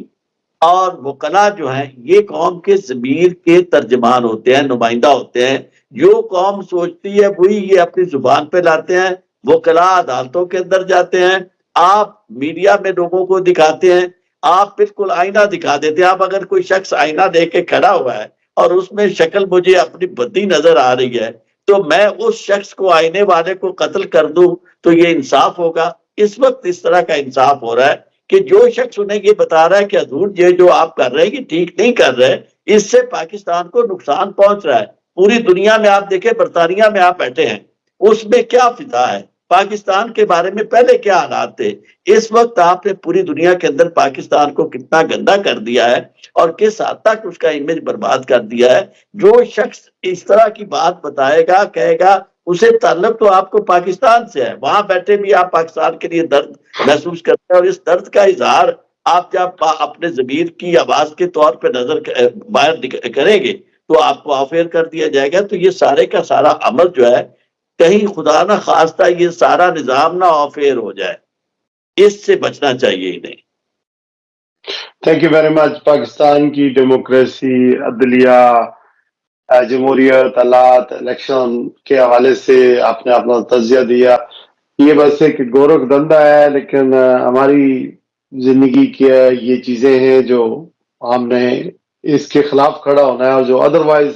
اور وکلاء جو ہیں یہ قوم کے ضمیر کے ترجمان ہوتے ہیں، نمائندہ ہوتے ہیں۔ جو قوم سوچتی ہے وہی یہ اپنی زبان پہ لاتے ہیں۔ وکلاء عدالتوں کے اندر جاتے ہیں، آپ میڈیا میں لوگوں کو دکھاتے ہیں، آپ بالکل آئینہ دکھا دیتے ہیں۔ آپ اگر کوئی شخص آئینہ دے کے کھڑا ہوا ہے اور اس میں شکل مجھے اپنی بدی نظر آ رہی ہے، تو میں اس شخص کو، آئینے والے کو قتل کر دوں تو یہ انصاف ہوگا؟ اس وقت اس طرح کا انصاف ہو رہا ہے کہ جو شخص انہیں یہ بتا رہا ہے کہ حضور یہ جو آپ کر رہے ہیں یہ ٹھیک نہیں کر رہے، اس سے پاکستان کو نقصان پہنچ رہا ہے۔ پوری دنیا میں آپ دیکھیں، برطانیہ میں آپ بیٹھے ہیں، اس میں کیا فضا ہے، پاکستان کے بارے میں پہلے کیا حالات تھے۔ اس وقت آپ نے پوری دنیا کے اندر پاکستان کو کتنا گندا کر دیا ہے اور کس حد تک اس کا امیج برباد کر دیا ہے۔ جو شخص اس طرح کی بات بتائے گا، کہے گا، اسے تعلق تو آپ کو پاکستان سے ہے، وہاں بیٹھے بھی آپ پاکستان کے لیے درد محسوس کرتے ہیں، اور اس درد کا اظہار آپ جب اپنے ضمیر کی آواز کے طور پہ باہر کریں گے تو آپ کو آف ایئر کر دیا جائے گا۔ تو یہ سارے کا سارا عمل جو ہے، کہیں خدا نہ خواستہ یہ سارا نظام نہ آف ایئر ہو جائے، اس سے بچنا چاہیے انہیں۔ Thank you very much. Pakistan کی ڈیموکریسی، عدلیہ، جمہوریت، حالات، الیکشن کے حوالے سے آپ نے اپنا تجزیہ دیا. یہ بس ایک گورکھ دھندا ہے، لیکن ہماری زندگی کی یہ چیزیں ہیں جو ہم نے اس کے خلاف کھڑا ہونا ہے، اور جو ادروائز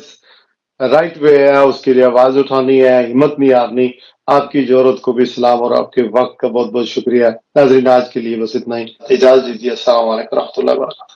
رائٹ وے ہے اس کے لیے آواز اٹھانی ہے، ہمت نہیں ہارنی. آپ کی جرأت کو بھی سلام، اور آپ کے وقت کا بہت بہت شکریہ. ناظرین آج کے لیے بس اتنا ہی، اجازت دیجیے. السلام علیکم و رحمۃ اللہ وبرکاتہ.